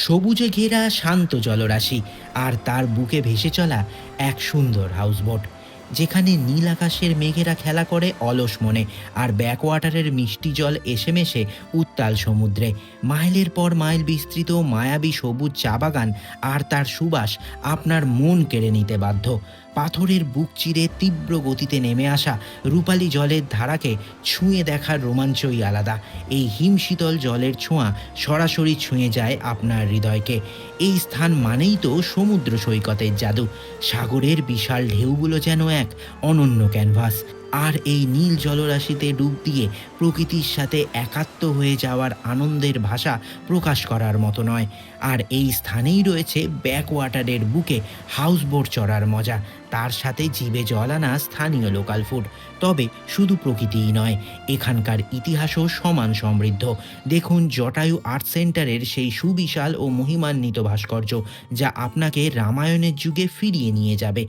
সবুজে ঘেরা শান্ত জলরাশি আর তার বুকে ভেসে চলা এক সুন্দর হাউসবোট, যেখানে নীল আকাশের মেঘেরা খেলা করে অলস মনে, আর ব্যাকওয়াটারের মিষ্টি জল এসে মেশে উত্তাল সমুদ্রে। মাইলের পর মাইল বিস্তৃত মায়াবী সবুজ চা বাগান আর তার সুবাস আপনার মন কেড়ে নিতে বাধ্য। পাথরের বুক চিরে তীব্র গতিতে নেমে আসা রূপালী জলের ধারাকে ছুঁয়ে দেখার রোমাঞ্চই আলাদা। এই হিমশীতল জলের ছোঁয়া সরাসরি ছুঁয়ে যায় আপনার হৃদয়কে। এই স্থান মানেই তো সমুদ্র সৈকতের জাদু। সাগরের বিশাল ঢেউগুলো যেন এক অনন্য ক্যানভাস, আর এই নীল জলরাশিতে ডুব দিয়ে প্রকৃতির সাথে একাত্ম হয়ে যাওয়ার আনন্দের ভাষা প্রকাশ করার মতো নয়। আর এই স্থানেই রয়েছে ব্যাকওয়াটারের বুকে হাউসবোট চড়ার মজা, তার সাথে জিভে জল আনা স্থানীয় লোকাল ফুড। তবে শুধু প্রকৃতিই নয়, এখানকার ইতিহাসও সমান সমৃদ্ধ। দেখুন জটায়ু আর্ট সেন্টারের সেই সুবিশাল ও মহিমান্বিত ভাস্কর্য, যা আপনাকে রামায়ণের যুগে ফিরিয়ে নিয়ে যাবে।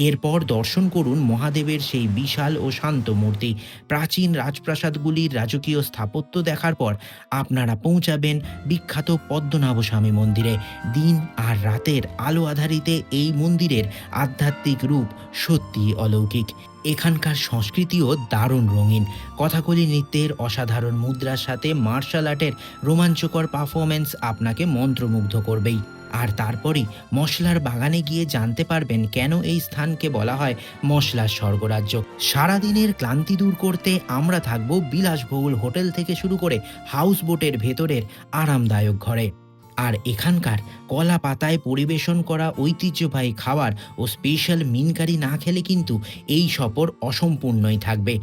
এরপর দর্শন করুন মহাদেবের সেই বিশাল ও শান্ত মূর্তি। প্রাচীন রাজপ্রাসাদগুলির রাজকীয় স্থাপত্য দেখার পর আপনারা পৌঁছাবেন বিখ্যাত পদ্মনাভ স্বামী মন্দিরে। দিন আর রাতের আলো আধারিতে এই মন্দিরের আধ্যাত্মিক রূপ সত্যিই অলৌকিক। এখানকার সংস্কৃতিও দারুণ রঙিন। কথাকলি নৃত্যের অসাধারণ মুদ্রার সাথে মার্শাল আর্টের রোমাঞ্চকর পারফরমেন্স আপনাকে মন্ত্রমুগ্ধ করবেই। আর তারপরই মশলার বাগানে গিয়ে জানতে পারবেন কেন এই স্থানকে বলা হয় মশলার স্বর্গরাজ্য। সারাদিনের ক্লান্তি দূর করতে আমরা থাকব বিলাসবহুল হোটেল থেকে শুরু করে হাউস বোটের ভেতরের আরামদায়ক ঘরে। আর এখানকার কলা পাতায় পরিবেশন করা ঐতিহ্যবাহী খাবার ও স্পেশাল মিন কারি না খেলে কিন্তু এই সফর অসম্পূর্ণই থাকবে।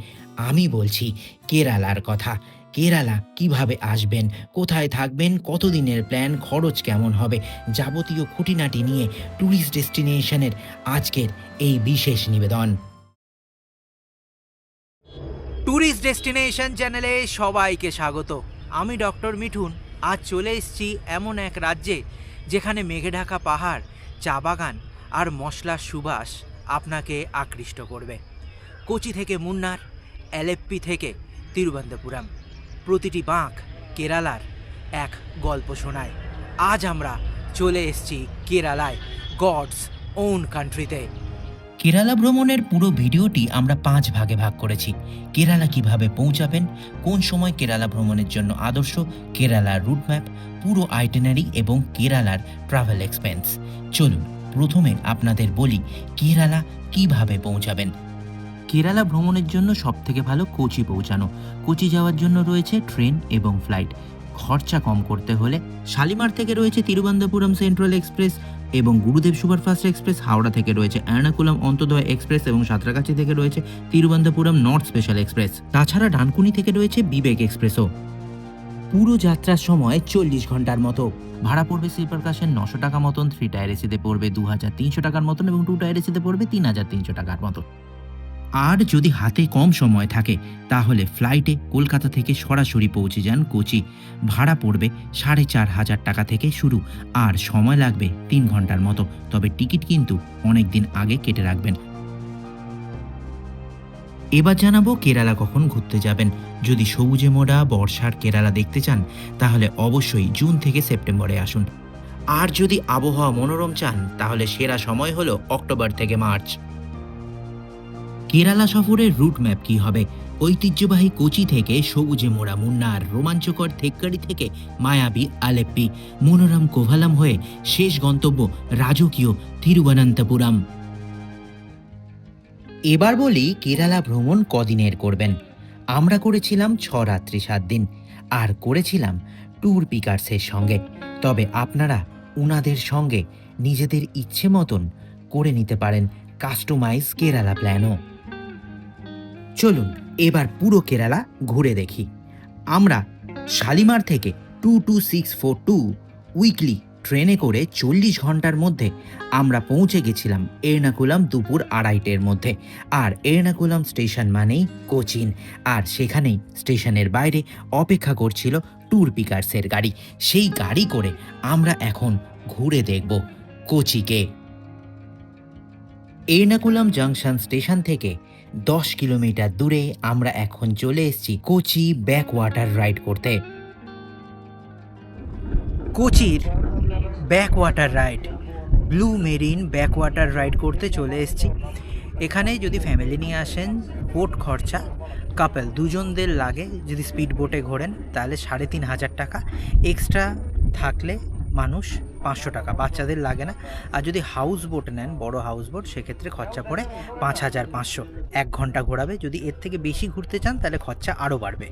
আমি বলছি কেরালার কথা। কেরালা কিভাবে আসবেন, কোথায় থাকবেন, কতদিনের প্ল্যান, খরচ কেমন হবে, যাবতীয় খুঁটিনাটি নিয়ে ট্যুরিস্ট ডেস্টিনেশনের আজকের এই বিশেষ নিবেদন। ট্যুরিস্ট ডেস্টিনেশন চ্যানেলে সবাইকে স্বাগত। আমি ডক্টর মিঠুন। আজ চলে এসেছি এমন এক রাজ্যে যেখানে মেঘে ঢাকা পাহাড়, চা বাগান আর মশলার সুবাস আপনাকে আকৃষ্ট করবে। কোচি থেকে মুন্নার, অ্যালেপ্পি থেকে তিরুবনন্তপুরম, প্রতিটি বাঁক কেরালার এক গল্প শোনায়। আজ আমরা চলে এসেছি কেরালায়, গডস ওন কান্ট্রিতে। কেরালা ভ্রমণের পুরো ভিডিওটি আমরা 5 ভাগে ভাগ করেছি। কেরালা কিভাবে পৌঁছাবেন, কোন সময় কেরালা ভ্রমণের জন্য আদর্শ, কেরালার রুট ম্যাপ, পুরো আইটিনারি এবং কেরালার ট্রাভেল এক্সপেন্স। চলুন প্রথমে আপনাদের বলি কেরালা কিভাবে পৌঁছাবেন। কেরালা ভ্রমণের জন্য সবথেকে ভালো কোচি পৌঁছানো। কোচি যাওয়ার জন্য রয়েছে ট্রেন এবং ফ্লাইট। খরচা কম করতে হলে শালিমার থেকে রয়েছে তিরুবনন্তপুরম সেন্ট্রাল এক্সপ্রেস এবং গুরুদেব সুপারফাস্ট এক্সপ্রেস। হাওড়া থেকে রয়েছে এর্নাকুলাম অন্তোদয় এক্সপ্রেস এবং সাঁতরাগাছি থেকে রয়েছে তিরুবনন্তপুরম নর্থ স্পেশাল এক্সপ্রেস। তাছাড়া ডানকুনি থেকে রয়েছে বিবেক এক্সপ্রেসও। পুরো যাত্রার সময় 40 ঘন্টার মতো। ভাড়া পড়বে স্লিপার ক্লাসের 900 টাকা মতন, 3 টায়ার এসিতে পড়বে 2300 টাকার মতন এবং 2 টায়ার এসিতে পড়বে 3300 টাকার মতো। আর যদি হাতে কম সময় থাকে তাহলে ফ্লাইটে কলকাতা থেকে সরাসরি পৌঁছে যান কোচি। ভাড়া পড়বে 4500 টাকা থেকে শুরু, আর সময় লাগবে 3 ঘন্টার মতো। তবে টিকিট কিন্তু অনেক দিন আগে কেটে রাখবেন। এবার জানাবো কেরালা কখন ঘুরতে যাবেন। যদি সবুজে মোড়া বর্ষার কেরালা দেখতে চান তাহলে অবশ্যই জুন থেকে সেপ্টেম্বরে আসুন। আর যদি আবহাওয়া মনোরম চান তাহলে সেরা সময় হলো অক্টোবর থেকে মার্চ। কেরালা সফরের রুট ম্যাপ কী হবে? ঐতিহ্যবাহী কোচি থেকে সবুজে মোড়া মুন্নার, রোমাঞ্চকর থেক্কারি থেকে মায়াবী আলেপ্পি, মনোরম কোভালাম হয়ে শেষ গন্তব্য রাজকীয় তিরুবনন্তপুরম। এবার বলি কেরালা ভ্রমণ কদিনের করবেন। আমরা করেছিলাম 6 রাত্রি 7 দিন, আর করেছিলাম ট্যুর পিকার্সের সঙ্গে। তবে আপনারা ওনাদের সঙ্গে নিজেদের ইচ্ছে মতন করে নিতে পারেন কাস্টমাইজ কেরালা প্ল্যানও। চলুন এবার পুরো কেরালা ঘুরে দেখি। আমরা শালিমার থেকে 22642 উইকলি ট্রেনে করে 40 ঘন্টার মধ্যে আমরা পৌঁছে গেছিলাম এর্নাকুলাম দুপুর 2:30টার মধ্যে। আর এর্নাকুলাম স্টেশন মানেই কোচিন, আর সেখানেই স্টেশনের বাইরে অপেক্ষা করছিল ট্যুর পিকার্সের গাড়ি। সেই গাড়ি করে আমরা এখন ঘুরে দেখব কোচিকে। এর্নাকুলাম জাংশন স্টেশন থেকে 10 কিলোমিটার দূরে আমরা এখন চলে এসেছি কোচি ব্যাকওয়াটার রাইড করতে। কোচির backwater ride, Blue Marine backwater ride করতে চলে এসেছি। এখানে যদি ফ্যামিলি নিয়ে আসেন, বোট খরচা কাপল দুজনদের লাগে, যদি স্পিড বোটে ঘোরেন তাহলে 3,500 টাকা, এক্সট্রা থাকলে মানুষ 500 টাকা, বাচ্চাদের লাগে না। আর যদি হাউস বোট নেন, বড় হাউস বোট, সেক্ষেত্রে খরচা পড়ে 5,500, 1 ঘন্টা ঘোরাবে। যদি এর থেকে বেশি ঘুরতে চান তাহলে খরচা আরও বাড়বে।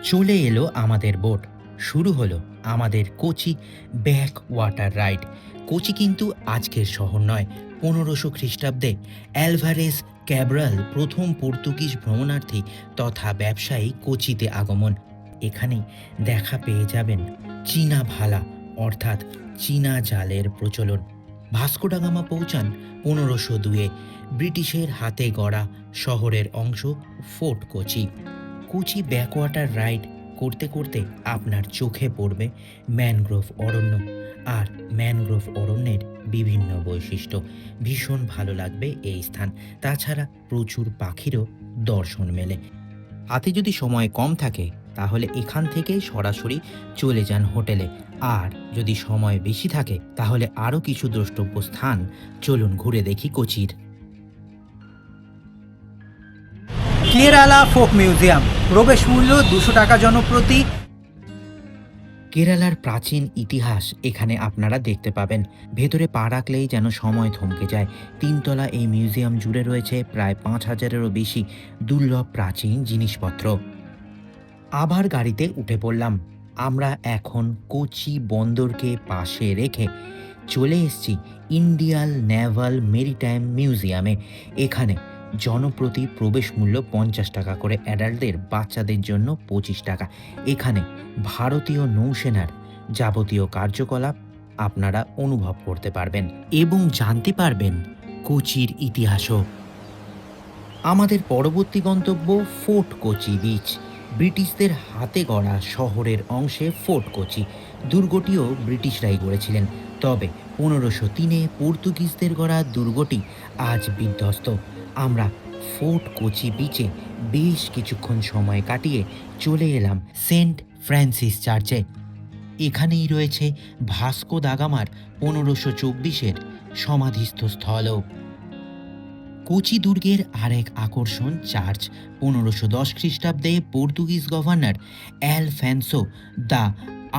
চলে এলো আমাদের বোট, শুরু হলো আমাদের Kochi back water ride. Kochi কিন্তু আজকের শহর নয়। 1500 খ্রিস্টাব্দে অ্যালভারেস ক্যাব্রাল প্রথম পর্তুগিজ ভ্রমণার্থী তথা ব্যবসায়ী কোচিতে আগমন। এখানেই দেখা পেয়ে যাবেন চীনা ভালা অর্থাৎ চীনা জালের প্রচলন। ভাস্কো ডা গামা পৌঁছান 1502-এ ব্রিটিশের হাতে গড়া শহরের অংশ fort Kochi. Kochi backwater ride করতে করতে আপনার চোখে পড়বে ম্যানগ্রোভ অরণ্য, আর ম্যানগ্রোভ অরণ্যের বিভিন্ন বৈশিষ্ট্য। ভীষণ ভালো লাগবে এই স্থান। তাছাড়া প্রচুর পাখিরও দর্শন মেলে। হাতে যদি সময় কম থাকে তাহলে এখান থেকে সরাসরি চলে যান হোটেলে, আর যদি সময় বেশি থাকে তাহলে আরও কিছু দ্রষ্টব্য স্থান চলুন ঘুরে দেখি কোচির। কেরালা ফোক মিউজিয়াম, প্রবেশ মূল্য 200 টাকা জনপ্রতি। কেরালার প্রাচীন ইতিহাস এখানে আপনারা দেখতে পাবেন। ভেতরে পা রাখলেই যেন সময় থমকে যায়। 3 তলা এই মিউজিয়াম জুড়ে রয়েছে প্রায় 5,000-এরও বেশি দুর্লভ প্রাচীন জিনিসপত্র। আবার গাড়িতে উঠে পড়লাম। আমরা এখন কোচি বন্দরকে পাশে রেখে চলে এসেছি ইন্ডিয়ান নেভাল মেরিটাইম মিউজিয়ামে। এখানে জনপ্রতি প্রবেশ মূল্য 50 টাকা করে, অ্যাডাল্টদের, বাচ্চাদের জন্য 25 টাকা। এখানে ভারতীয় নৌসেনার যাবতীয় কার্যকলাপ আপনারা অনুভব করতে পারবেন এবং জানতে পারবেন কোচির ইতিহাসও। আমাদের পরবর্তী গন্তব্য ফোর্ট কোচি বিচ। ব্রিটিশদের হাতে গড়া শহরের অংশে ফোর্ট কোচি। দুর্গটিও ব্রিটিশরাই গড়েছিলেন, তবে 1503-এ পর্তুগিজদের গড়া দুর্গটি আজ বিধ্বস্ত। আমরা ফোর্ট কোচি বিচে বেশ কিছুক্ষণ সময় কাটিয়ে চলে এলাম সেন্ট ফ্রান্সিস চার্চে। এখানেই রয়েছে ভাস্কো দা গামার 1524-এর সমাধিস্থ স্থলও। কোচি দুর্গের আরেক আকর্ষণ চার্চ। 1510 খ্রিস্টাব্দে পর্তুগিজ গভর্নর অ্যালফ্যান্সো দা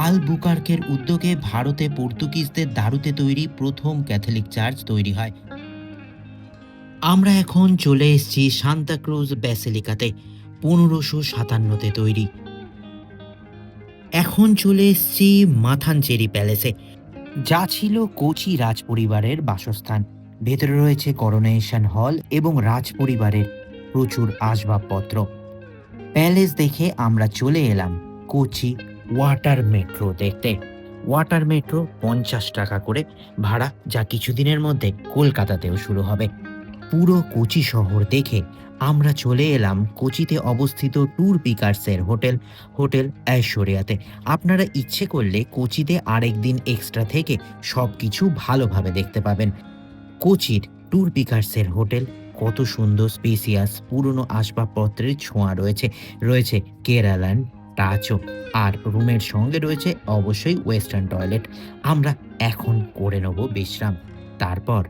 আলবুকার্কের উদ্যোগে ভারতে পর্তুগিজদের দারুতে তৈরি প্রথম ক্যাথলিক চার্চ তৈরি হয়। আমরা এখন চলে এসেছি সান্তাক্রুজ ব্যাসিলিকাতে, 1557-তে তৈরি। এখন চলে এসেছি মাথানচেরি প্যালেসে, যা ছিল কোচি রাজপরিবারের বাসস্থান। ভেতরে রয়েছে করোনেশন হল এবং রাজপরিবারের প্রচুর আসবাবপত্র। প্যালেস দেখে আমরা চলে এলাম কোচি ওয়াটার মেট্রো দেখতে। ওয়াটার মেট্রো 50 টাকা করে ভাড়া, যা কিছুদিনের মধ্যে কলকাতাতেও শুরু হবে। পুরো কোচি শহর দেখে আমরা চলে এলাম কোচিতে অবস্থিত ট্যুর পিকার্সের হোটেল ঐশ্বরিয়াতে। আপনারা ইচ্ছে করলে কোচিতে আরেক দিন এক্সট্রা থেকে সব কিছু ভালোভাবে দেখতে পাবেন। কোচির ট্যুর পিকার্সের হোটেল কত সুন্দর, স্পেসিয়াস, পুরনো আসবাবপত্রের ছোঁয়া রয়েছে কেরালান টাচও, আর রুমের সঙ্গে রয়েছে অবশ্যই ওয়েস্টার্ন টয়লেট। আমরা এখন করে নেব বিশ্রাম, তারপর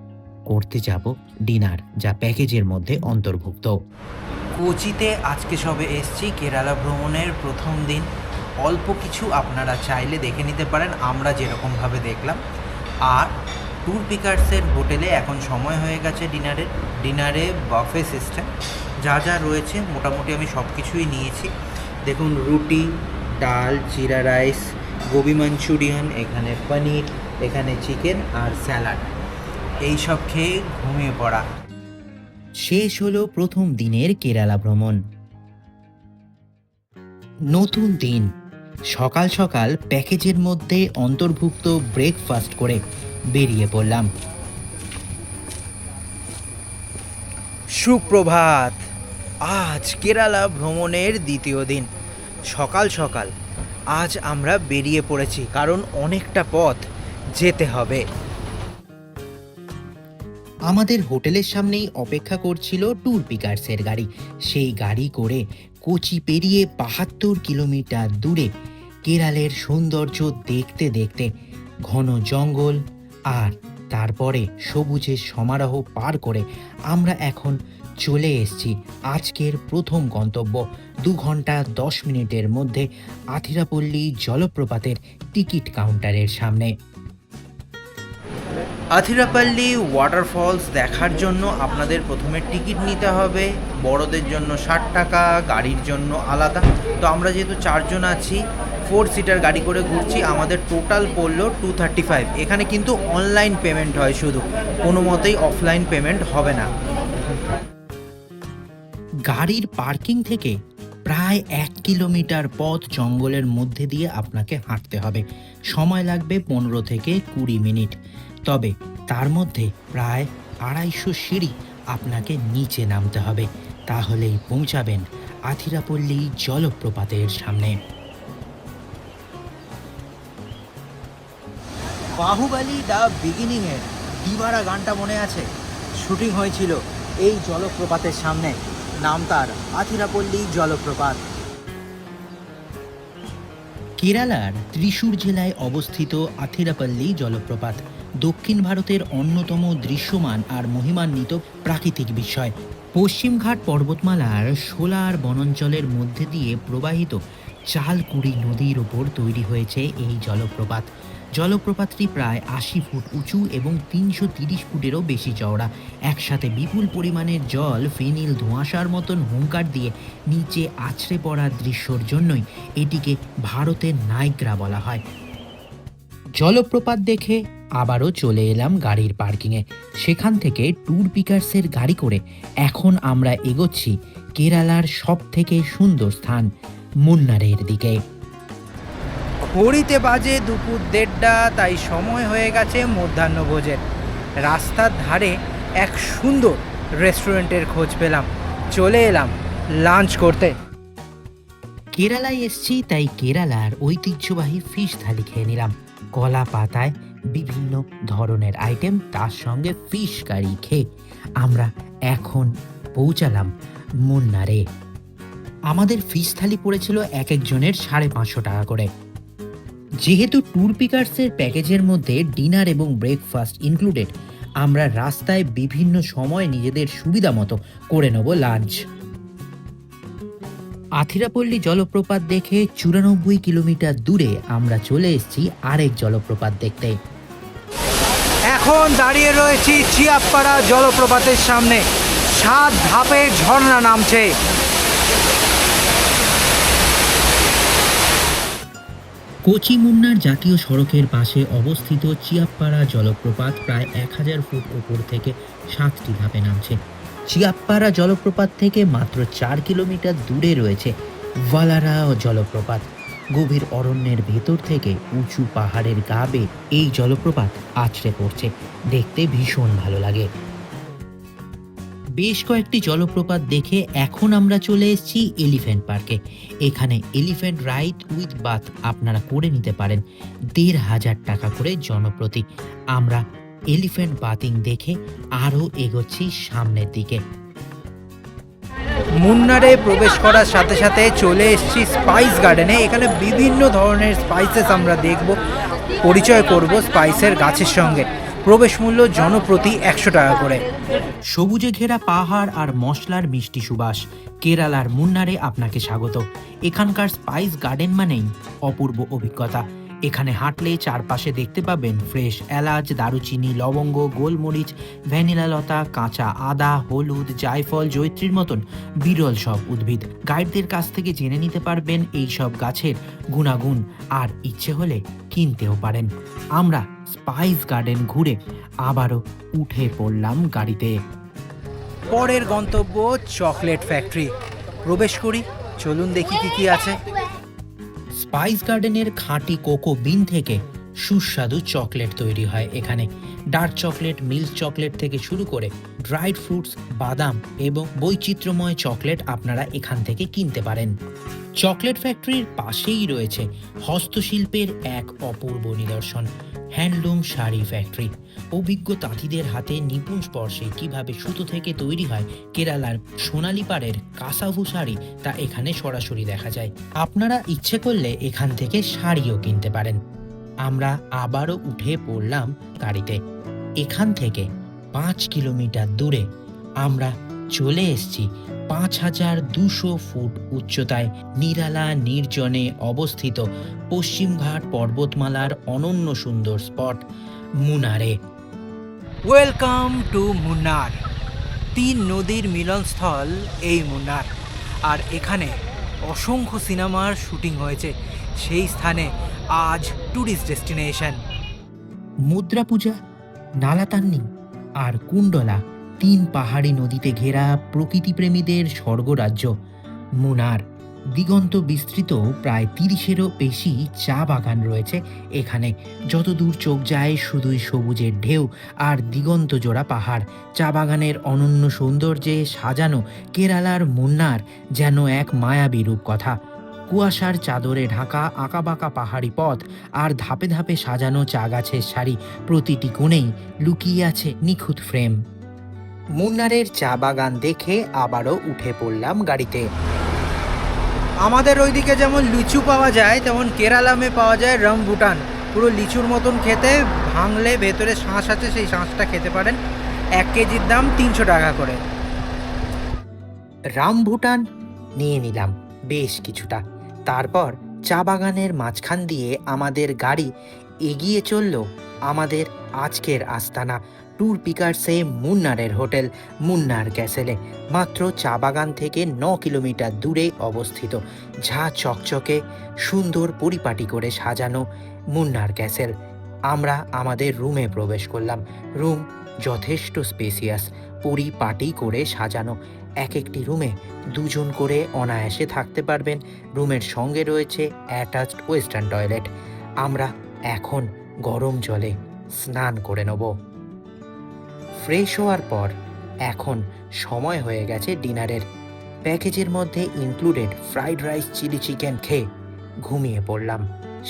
করতে যাব ডিনার, যা প্যাকেজের মধ্যে অন্তর্ভুক্ত। কোচিতে আজকে সবে এসছি, কেরালা ভ্রমণের প্রথম দিন। অল্প কিছু আপনারা চাইলে দেখে নিতে পারেন, আমরা যেরকমভাবে দেখলাম। আর ট্যুর পিকার্সের হোটেলে এখন সময় হয়ে গেছে ডিনারে বাফে সিস্টেম, যা যা রয়েছে মোটামুটি আমি সব কিছুই নিয়েছি। দেখুন, রুটি, ডাল, জিরা রাইস, গোবি মাঞ্চুরিয়ান, এখানে পনির, এখানে চিকেন আর স্যালাড, এই সব খেয়ে ঘুমিয়ে পড়া। শেষ হলো প্রথম দিনের কেরালা ভ্রমণ। নতুন দিন, সকাল সকাল প্যাকেজের মধ্যে অন্তর্ভুক্ত ব্রেকফাস্ট করে বেরিয়ে পড়লাম। সুপ্রভাত। আজ কেরালা ভ্রমণের দ্বিতীয় দিন। সকাল সকাল আজ আমরা বেরিয়ে পড়েছি, কারণ অনেকটা পথ যেতে হবে। আমাদের হোটেলের সামনেই অপেক্ষা করছিল ট্যুর পিকার্সের গাড়ি। সেই গাড়ি করে কোচি পেরিয়ে 72 কিলোমিটার দূরে কেরালের সৌন্দর্য দেখতে দেখতে ঘন জঙ্গল আর তারপরে সবুজের সমারোহ পার করে আমরা এখন চলে এসেছি আজকের প্রথম গন্তব্য। 2 ঘন্টা 10 মিনিটের মধ্যে আথিরাপল্লী জলপ্রপাতের টিকিট কাউন্টারের সামনে। আথিরাপল্লী ওয়াটারফলস দেখার জন্য আপনাদের প্রথমে টিকিট নিতে হবে। বড়দের জন্য 60 টাকা, গাড়ির জন্য আলাদা। তো আমরা যেহেতু 4 জন আছি, 4 সিটার গাড়ি করে ঘুরছি, আমাদের টোটাল পড়লো 235। এখানে কিন্তু অনলাইন পেমেন্ট হয়, শুধু কোনো মতেই অফলাইন পেমেন্ট হবে না। গাড়ির পার্কিং থেকে প্রায় 1 কিলোমিটার পথ জঙ্গলের মধ্যে দিয়ে আপনাকে হাঁটতে হবে। সময় লাগবে 15 থেকে 20 মিনিট। তবে তার মধ্যে প্রায় 250 সিঁড়ি আপনাকে নিচে নামতে হবে, তাহলেই পৌঁছাবেন আথিরাপল্লী জলপ্রপাতের সামনে। বাহুবলী দ্য বিগিনিংয়ের দিবারা গানটা মনে আছে? শুটিং হয়েছিল এই জলপ্রপাতের সামনে, নাম তার আথিরাপল্লী জলপ্রপাত। কেরালার ত্রিশূর জেলায় অবস্থিত আথিরাপল্লী জলপ্রপাত দক্ষিণ ভারতের অন্যতম দৃশ্যমান আর মহিমান্বিত প্রাকৃতিক বিষয়। পশ্চিমঘাট পর্বতমালার শোলার বনাঞ্চলের মধ্যে দিয়ে প্রবাহিত চালকুড়ি নদীর ওপর তৈরি হয়েছে এই জলপ্রপাত। জলপ্রপাতটি প্রায় 80 ফুট উঁচু এবং 330 ফুটেরও বেশি চওড়া। একসাথে বিপুল পরিমাণের জল ফেনিল ধোঁয়াশার মতন হুঙ্কার দিয়ে নিচে আছড়ে পড়ার দৃশ্যর জন্যই এটিকে ভারতের নাইগ্রা বলা হয়। জলপ্রপাত দেখে আবারও চলে এলাম গাড়ির পার্কিংয়ে। সেখান থেকে ট্যুর পিকার্সের গাড়ি করে এখন আমরা এগোচ্ছি কেরালার সব থেকে সুন্দর স্থান মুন্নারের দিকে। ঘড়িতে বাজে দুপুর 1:30, তাই সময় হয়ে গেছে মধ্যাহ্নভোজের। রাস্তার ধারে এক সুন্দর রেস্টুরেন্টের খোঁজ পেলাম, চলে এলাম লাঞ্চ করতে। কেরালায় এসছি তাই কেরালার ঐতিহ্যবাহী ফিশ থালি খেয়ে নিলাম। কলা পাতায় বিভিন্ন ধরনের আইটেম, তার সঙ্গে ফিশ কারি খেয়ে আমরা এখন পৌঁছালাম মুন্নারে। আমাদের ফিশ থালি পড়েছিল এক একজনের 550 টাকা করে। যেহেতু ট্যুর পিকার্সের প্যাকেজের মধ্যে ডিনার এবং ব্রেকফাস্ট ইনক্লুডেড, আমরা রাস্তায় বিভিন্ন সময় নিজেদের সুবিধা মতো করে নেব লাঞ্চ। আথিরাপল্লী জলপ্রপাত দেখে 94 কিলোমিটার দূরে আমরা চলে এসেছি আরেক জলপ্রপাত দেখতে। এখন দাঁড়িয়ে রয়েছি চিয়াপ্পাড়া জলপ্রপাতের সামনে। 7 ধাপে ঝর্ণা নামছে। কোচি মুন্নার জাতীয় সড়কের পাশে অবস্থিত চিয়াপ্পাড়া জলপ্রপাত প্রায় 1000 ফুট উপর থেকে 7টি ধাপে নামছে। চিয়াপ্পাড়া জলপ্রপাত থেকে মাত্র 4 কিলোমিটার দূরে রয়েছে ভালারা জলপ্রপাত। গভীর অরণ্যের ভেতর থেকে উঁচু পাহাড়ের গা বেয়ে এই জলপ্রপাত আছড়ে পড়ছে, দেখতে ভীষণ ভালো লাগে। বেশ কয়েকটি জলপ্রপাত দেখে এখন আমরা চলে এসেছি এলিফ্যান্ট পার্কে। এখানে এলিফ্যান্ট রাইড উইথ বাথ আপনারা করে নিতে পারেন 1500 টাকা করে জনপ্রতি। আমরা এলিফ্যান্ট বাথিং দেখে আরও এগোচ্ছি সামনের দিকে। মুন্নারে প্রবেশ করার সাথে সাথে চলে এসেছি স্পাইস গার্ডেনে। এখানে বিভিন্ন ধরনের স্পাইসেস আমরা দেখব, পরিচয় করব স্পাইসের গাছের সঙ্গে। প্রবেশ মূল্য জনপ্রতি 100 টাকা করে। সবুজে ঘেরা পাহাড় আর মশলার মিষ্টি সুবাস, কেরালার মুন্নারে আপনাকে স্বাগত। এখানকার স্পাইস গার্ডেন মানেই অপূর্ব অভিজ্ঞতা। এখানে হাঁটলে চারপাশে দেখতে পাবেন ফ্রেশ এলাচ, দারুচিনি, লবঙ্গ, গোলমরিচ, ভ্যানিলা লতা, কাঁচা আদা, হলুদ, জায়ফল, জয়ত্রীর মতন বিরল সব উদ্ভিদ। গাইডদের কাছ থেকে জেনে নিতে পারবেন এই সব গাছের গুণাগুণ, আর ইচ্ছে হলে কিনতেও পারেন। আমরা স্পাইস গার্ডেন ঘুরে আবারও উঠে পড়লাম গাড়িতে। পরের গন্তব্য চকলেট ফ্যাক্টরি। প্রবেশ করি, চলুন দেখি কি কি আছে। স্পাইস গার্ডেনের খাঁটি কোকো বিন থেকে সুস্বাদু চকলেট তৈরি হয় এখানে। ডার্ক চকলেট, মিল্ক চকলেট থেকে শুরু করে ড্রাইড ফ্রুটস, বাদাম এবং বৈচিত্র্যময় চকলেট আপনারা এখান থেকে কিনতে পারেন। চকলেট ফ্যাক্টরির পাশেই রয়েছে হস্তশিল্পের এক অপূর্ব নিদর্শন, হ্যান্ডলুম শাড়ি ফ্যাক্টরি। অভিজ্ঞ তাঁতিদের হাতে নিপুণ স্পর্শে কিভাবে সুতো থেকে তৈরি হয় কেরালার সোনালী পাড়ের কাসাভু শাড়ি, তা এখানে সরাসরি দেখা যায়। আপনারা ইচ্ছে করলে এখান থেকে শাড়িও কিনতে পারেন। আমরা আবারও উঠে পড়লাম গাড়িতে। এখান থেকে 5 কিলোমিটার দূরে আমরা চলে এসেছি 5200 ফুট উচ্চতায় নিরালা নির্জনে অবস্থিত পশ্চিমঘাট পর্বতমালার অনন্য সুন্দর স্পট মুনারে। ওয়েলকাম টু মুন্নার। 3 নদীর মিলনস্থল এই মুন্নার, আর এখানে অসংখ্য সিনেমার শুটিং হয়েছে। সেই স্থানে আজ ট্যুরিস্ট ডেস্টিনেশন। মুদ্রা পূজা, নালাতান্নি আর কুণ্ডলা 3 পাহাড়ি নদীতে ঘেরা প্রকৃতিপ্রেমীদের স্বর্গরাজ্য মুনার। দিগন্ত বিস্তৃত প্রায় 30-এরও বেশি চা বাগান রয়েছে এখানে। যতদূর চোখ যায় শুধুই সবুজের ঢেউ আর দিগন্ত জোড়া পাহাড়। চা বাগানের অনন্য সৌন্দর্যে সাজানো কেরালার মুন্নার যেন এক মায়াবী রূপকথা। কুয়াশার চাদরে ঢাকা আঁকাবাঁকা পাহাড়ি পথ আর ধাপে ধাপে সাজানো চা গাছের সারি, প্রতিটি কোণেই লুকিয়ে আছে নিখুঁত ফ্রেম। মুন্নারের চা বাগান দেখে আবারও উঠে পড়লাম গাড়িতে। আমাদের ওইদিকে যেমন লিচু পাওয়া যায়, তেমন কেরালামে পাওয়া যায় রামবুটান। পুরো লিচুর মতন খেতে, ভাঙলে ভেতরে শাঁস আছে, সেই শাঁসটা খেতে পারেন। 1 কেজির দাম 300 টাকা করে। রামভুটান নিয়ে নিলাম বেশ কিছুটা। তারপর চা বাগানের মাঝখান দিয়ে আমাদের গাড়ি এগিয়ে চলল আমাদের আজকের আস্তানা ট্যুর পিকার্সে মুন্নারের হোটেল মুন্নার ক্যাসেলে। মাত্র চা বাগান থেকে 9 কিলোমিটার দূরে অবস্থিত ঝা চকচকে সুন্দর পরিপাটি করে সাজানো মুন্নার ক্যাসেল। আমরা আমাদের রুমে প্রবেশ করলাম। রুম যথেষ্ট স্পেসিয়াস, পরিপাটি করে সাজানো। এক একটি রুমে 2 জন করে অনায়াসে থাকতে পারবেন। রুমের সঙ্গে রয়েছে অ্যাটাচড ওয়েস্টার্ন টয়লেট। আমরা এখন গরম জলে স্নান করে নেব। ফ্রেশ হওয়ার পর এখন সময় হয়ে গেছে ডিনারের। প্যাকেজের মধ্যে included fried rice, chilli chicken খেয়ে ঘুমিয়ে পড়লাম।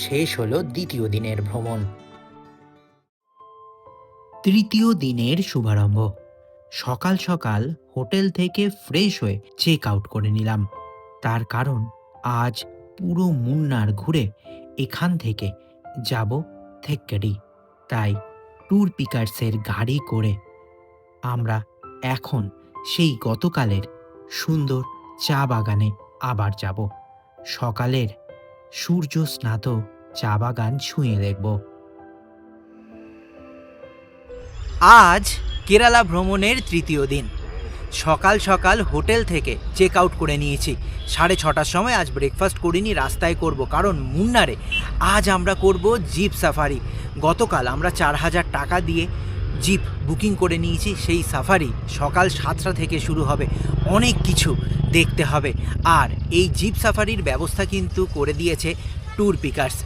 শেষ হলো দ্বিতীয় দিনের ভ্রমণ। তৃতীয় দিনের শুভারম্ভ। সকাল সকাল হোটেল থেকে ফ্রেশ হয়ে চেক আউট করে নিলাম। তার কারণ আজ পুরো মুন্নার ঘুরে এখান থেকে যাব থেক্কেডি। তাই ট্যুর পিকার্সের গাড়ি করে আমরা এখন সেই গতকালের সুন্দর চা বাগানে আবার যাব। সকালের সূর্য স্নাত চা বাগান ছুঁয়ে দেখব। আজ কেরালা ভ্রমণের তৃতীয় দিন। সকাল সকাল হোটেল থেকে চেক আউট করে নিয়েছি 6:30টার সময়। আজ ব্রেকফাস্ট করিনি, রাস্তায় করব, কারণ মুন্নারে আজ আমরা করব জিপ সাফারি। গতকাল আমরা 4000 টাকা দিয়ে জিপ বুকিং করে নিয়েছি। সেই সাফারি সকাল 7টা থেকে শুরু হবে। অনেক কিছু দেখতে হবে, আর এই জিপ সাফারির ব্যবস্থা কিন্তু করে দিয়েছে ট্যুর পিকার্স।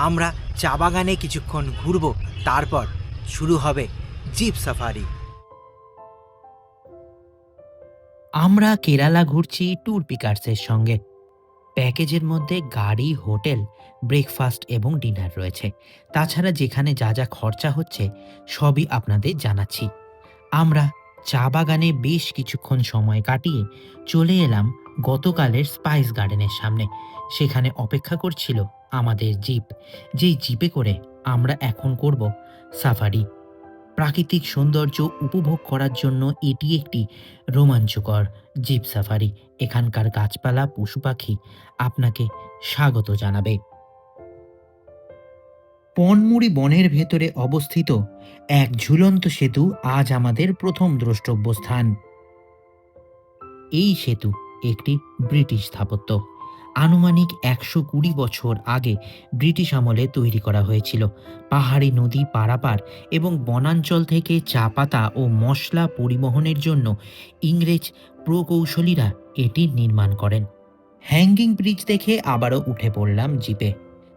আমরা চা বাগানে কিছুক্ষণ ঘুরব, তারপর শুরু হবে জিপ সাফারি। আমরা কেরালা ঘুরছি ট্যুর পিকার্সের সঙ্গে। প্যাকেজের মধ্যে গাড়ি, হোটেল, ব্রেকফাস্ট এবং ডিনার রয়েছে। তাছাড়া যেখানে যা যা খরচা হচ্ছে সবই আপনাদের জানাচ্ছি। আমরা চা বাগানে বেশ কিছুক্ষণ সময় কাটিয়ে চলে এলাম গতকালের স্পাইস গার্ডেনের সামনে। সেখানে অপেক্ষা করছিল আমাদের জিপ, যেই জিপে করে আমরা এখন করব সাফারি। প্রাকৃতিক সৌন্দর্য উপভোগ করার জন্য এটি একটি রোমাঞ্চকর জিপ সাফারি। এখানকার গাছপালা, পশু পাখি আপনাকে স্বাগত জানাবে। পনমুড়ি বনের ভেতরে অবস্থিত এক ঝুলন্ত সেতু আজ আমাদের প্রথম দ্রষ্টব্য স্থান। এই সেতু একটি ব্রিটিশ স্থাপত্য। আনুমানিক 120 বছর আগে ব্রিটিশ আমলে তৈরি করা হয়েছিল। পাহাড়ি নদী পারাপার এবং বনাঞ্চল থেকে চা পাতা ও মশলা পরিবহনের জন্য ইংরেজ প্রকৌশলীরা এটি নির্মাণ করেন। হ্যাঙ্গিং ব্রিজ দেখে আবারও উঠে পড়লাম জিপে।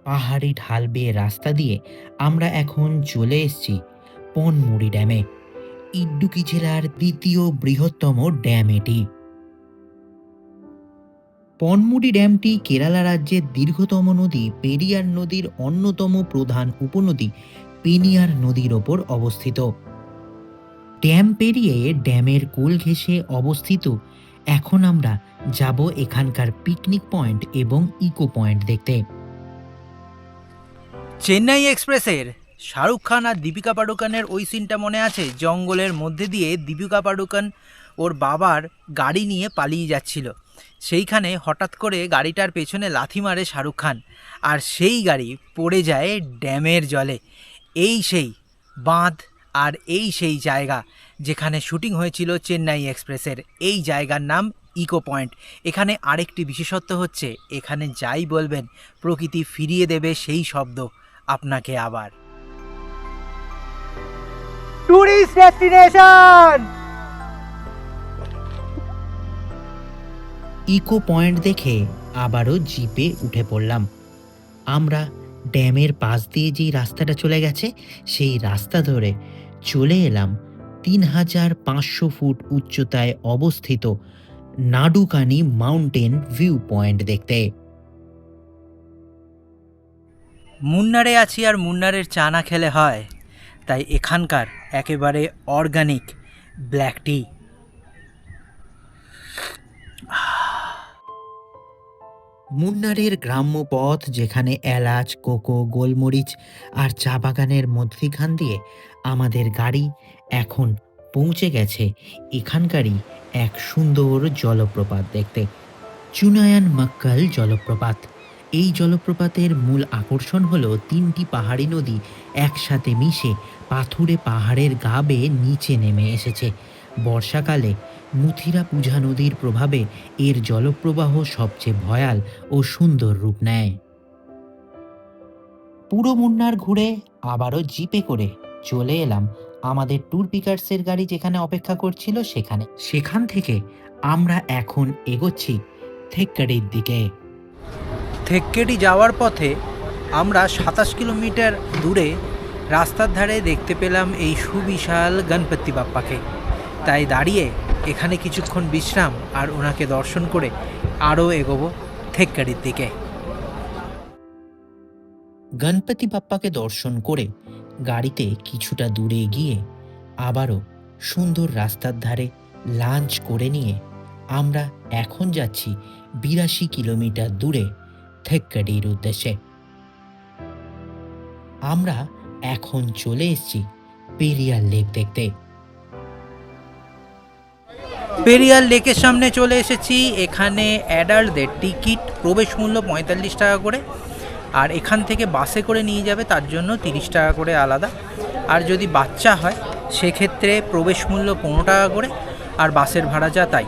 পাহাড়ি ঢাল বেয়ে রাস্তা দিয়ে আমরা এখন চলে এসেছি পনমুড়ি ড্যামে। ইড্ডুকি জেলার দ্বিতীয় বৃহত্তম ড্যাম এটি। পনমুড়ি ড্যামটি কেরালা রাজ্যের দীর্ঘতম নদী পেরিয়ার নদীর অন্যতম প্রধান উপনদী পেনিয়ার নদীর ওপর অবস্থিত। ড্যাম পেরিয়ে ড্যামের কোল ঘেঁষে অবস্থিত এখন আমরা যাব এখানকার পিকনিক পয়েন্ট এবং ইকো পয়েন্ট দেখতে। চেন্নাই এক্সপ্রেসের শাহরুখ খান আর দীপিকা পাডুকোনের ওই সিনটা মনে আছে? জঙ্গলের মধ্যে দিয়ে দীপিকা পাডুকোন ওর বাবার গাড়ি নিয়ে পালিয়ে যাচ্ছিল, সেইখানে হঠাৎ করে গাড়িটার পেছনে লাথি মারে শাহরুখ খান, আর সেই গাড়ি পড়ে যায় ড্যামের জলে। এই সেই বাঁধ আর এই সেই জায়গা যেখানে শুটিং হয়েছিল চেন্নাই এক্সপ্রেসের। এই জায়গার নাম ইকো পয়েন্ট। এখানে আরেকটি বিশেষত্ব হচ্ছে, এখানে যাই বলবেন প্রকৃতি ফিরিয়ে দেবে সেই শব্দ আপনাকে আবার। Tourist destination! ইকো পয়েন্ট দেখে আবারও জিপে উঠে পড়লাম। আমরা ড্যামের পাশ দিয়ে যেই রাস্তাটা চলে গেছে সেই রাস্তা ধরে চলে এলাম ৩৫০০ ফুট উচ্চতায় অবস্থিত নাডুকানি মাউন্টেন ভিউ পয়েন্ট দেখতে। মুন্নারে আছি আর মুন্নারের চা না খেলে হয়, তাই এখানকার একেবারে অর্গানিক ব্ল্যাক টি। মুন্নারের গ্রাম্য পথ, যেখানে এলাচ, কোকো, গোলমরিচ আর চা বাগানের মধ্যিখান দিয়ে আমাদের গাড়ি এখন পৌঁছে গেছে এখানকারই এক সুন্দর জলপ্রপাত দেখতে, চুনায়ান মক্কল জলপ্রপাত। এই জলপ্রপাতের মূল আকর্ষণ হলো ৩টি পাহাড়ি নদী একসাথে মিশে পাথুরে পাহাড়ের গা বেয়ে নিচে নেমে এসেছে। বর্ষাকালে মুথিরা পূজা নদীর প্রভাবে এর জলপ্রবাহ সবচেয়ে ভয়াল ও সুন্দর রূপ নেয়। পুরো মুন্নার ঘুরে আবারও জিপে করে চলে এলাম আমাদের ট্যুর পিকার্সের গাড়ি যেখানে অপেক্ষা করছিল সেখানে। সেখান থেকে আমরা এখন এগোচ্ছি থেক্কাডির দিকে। থেক্কেডি যাওয়ার পথে আমরা ২৭ কিলোমিটার দূরে রাস্তার ধারে দেখতে পেলাম এই সুবিশাল গণপতি বাপ্পাকে। তাই দাঁড়িয়ে এখানে কিছুক্ষণ বিশ্রাম আর ওনাকে দর্শন করে আরও এগোবো থেক্কেডির দিকে। গণপতি বাপ্পাকে দর্শন করে গাড়িতে কিছুটা দূরে গিয়ে আবারও সুন্দর রাস্তার ধারে লাঞ্চ করে নিয়ে আমরা এখন যাচ্ছি ৮২ কিলোমিটার দূরে থেক্কাডির উদ্দেশ্যে। আমরা এখন চলে এসেছি পেরিয়ার লেক দেখতে। পেরিয়ার লেকের সামনে চলে এসেছি। এখানে অ্যাডাল্টদের টিকিট প্রবেশ মূল্য ৪৫ টাকা করে, আর এখান থেকে বাসে করে নিয়ে যাবে তার জন্য ৩০ টাকা করে আলাদা। আর যদি বাচ্চা হয় সেক্ষেত্রে প্রবেশ মূল্য ১৫ টাকা করে, আর বাসের ভাড়া যা তাই,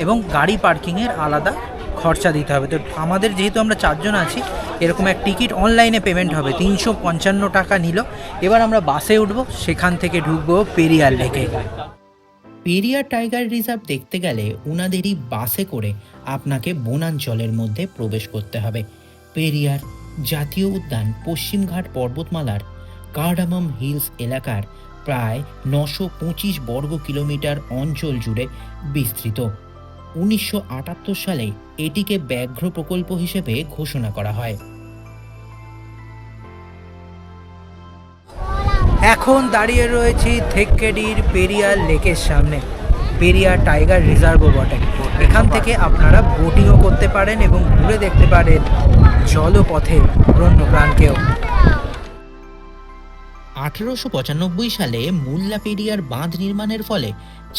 এবং গাড়ি পার্কিংয়ের আলাদা খরচা দিতে হবে। তো আমাদের যেহেতু আমরা ৪ জন আছি, এরকম এক টিকিট অনলাইনে পেমেন্ট হবে, ৩৫৫ টাকা নিল। এবার আমরা বাসে উঠব, সেখান থেকে ঢুকবো পেরিয়ার লেকে। পেরিয়ার টাইগার রিজার্ভ দেখতে গেলে উনাদেরই বাসে করে আপনাকে বনাঞ্চলের মধ্যে প্রবেশ করতে হবে। পেরিয়ার জাতীয় উদ্যান পশ্চিমঘাট পর্বতমালার কার্ডামাম হিলস এলাকার প্রায় ৯২৫ বর্গ কিলোমিটার অঞ্চল জুড়ে বিস্তৃত। ১৯৭৮ সালে এটিকে ব্যাঘ্র প্রকল্প হিসেবে ঘোষণা করা হয়। এখন দাঁড়িয়ে রয়েছি থেক্কেডির পেরিয়ার লেকের সামনে। পেরিয়ার টাইগার রিজার্ভও বটে। এখান থেকে আপনারা বোটিংও করতে পারেন এবং ঘুরে দেখতে পারেন জলপথের বন্যপ্রাণকেও। ১৮৯৫ সালে মুল্লা পেরিয়ার বাঁধ নির্মাণের ফলে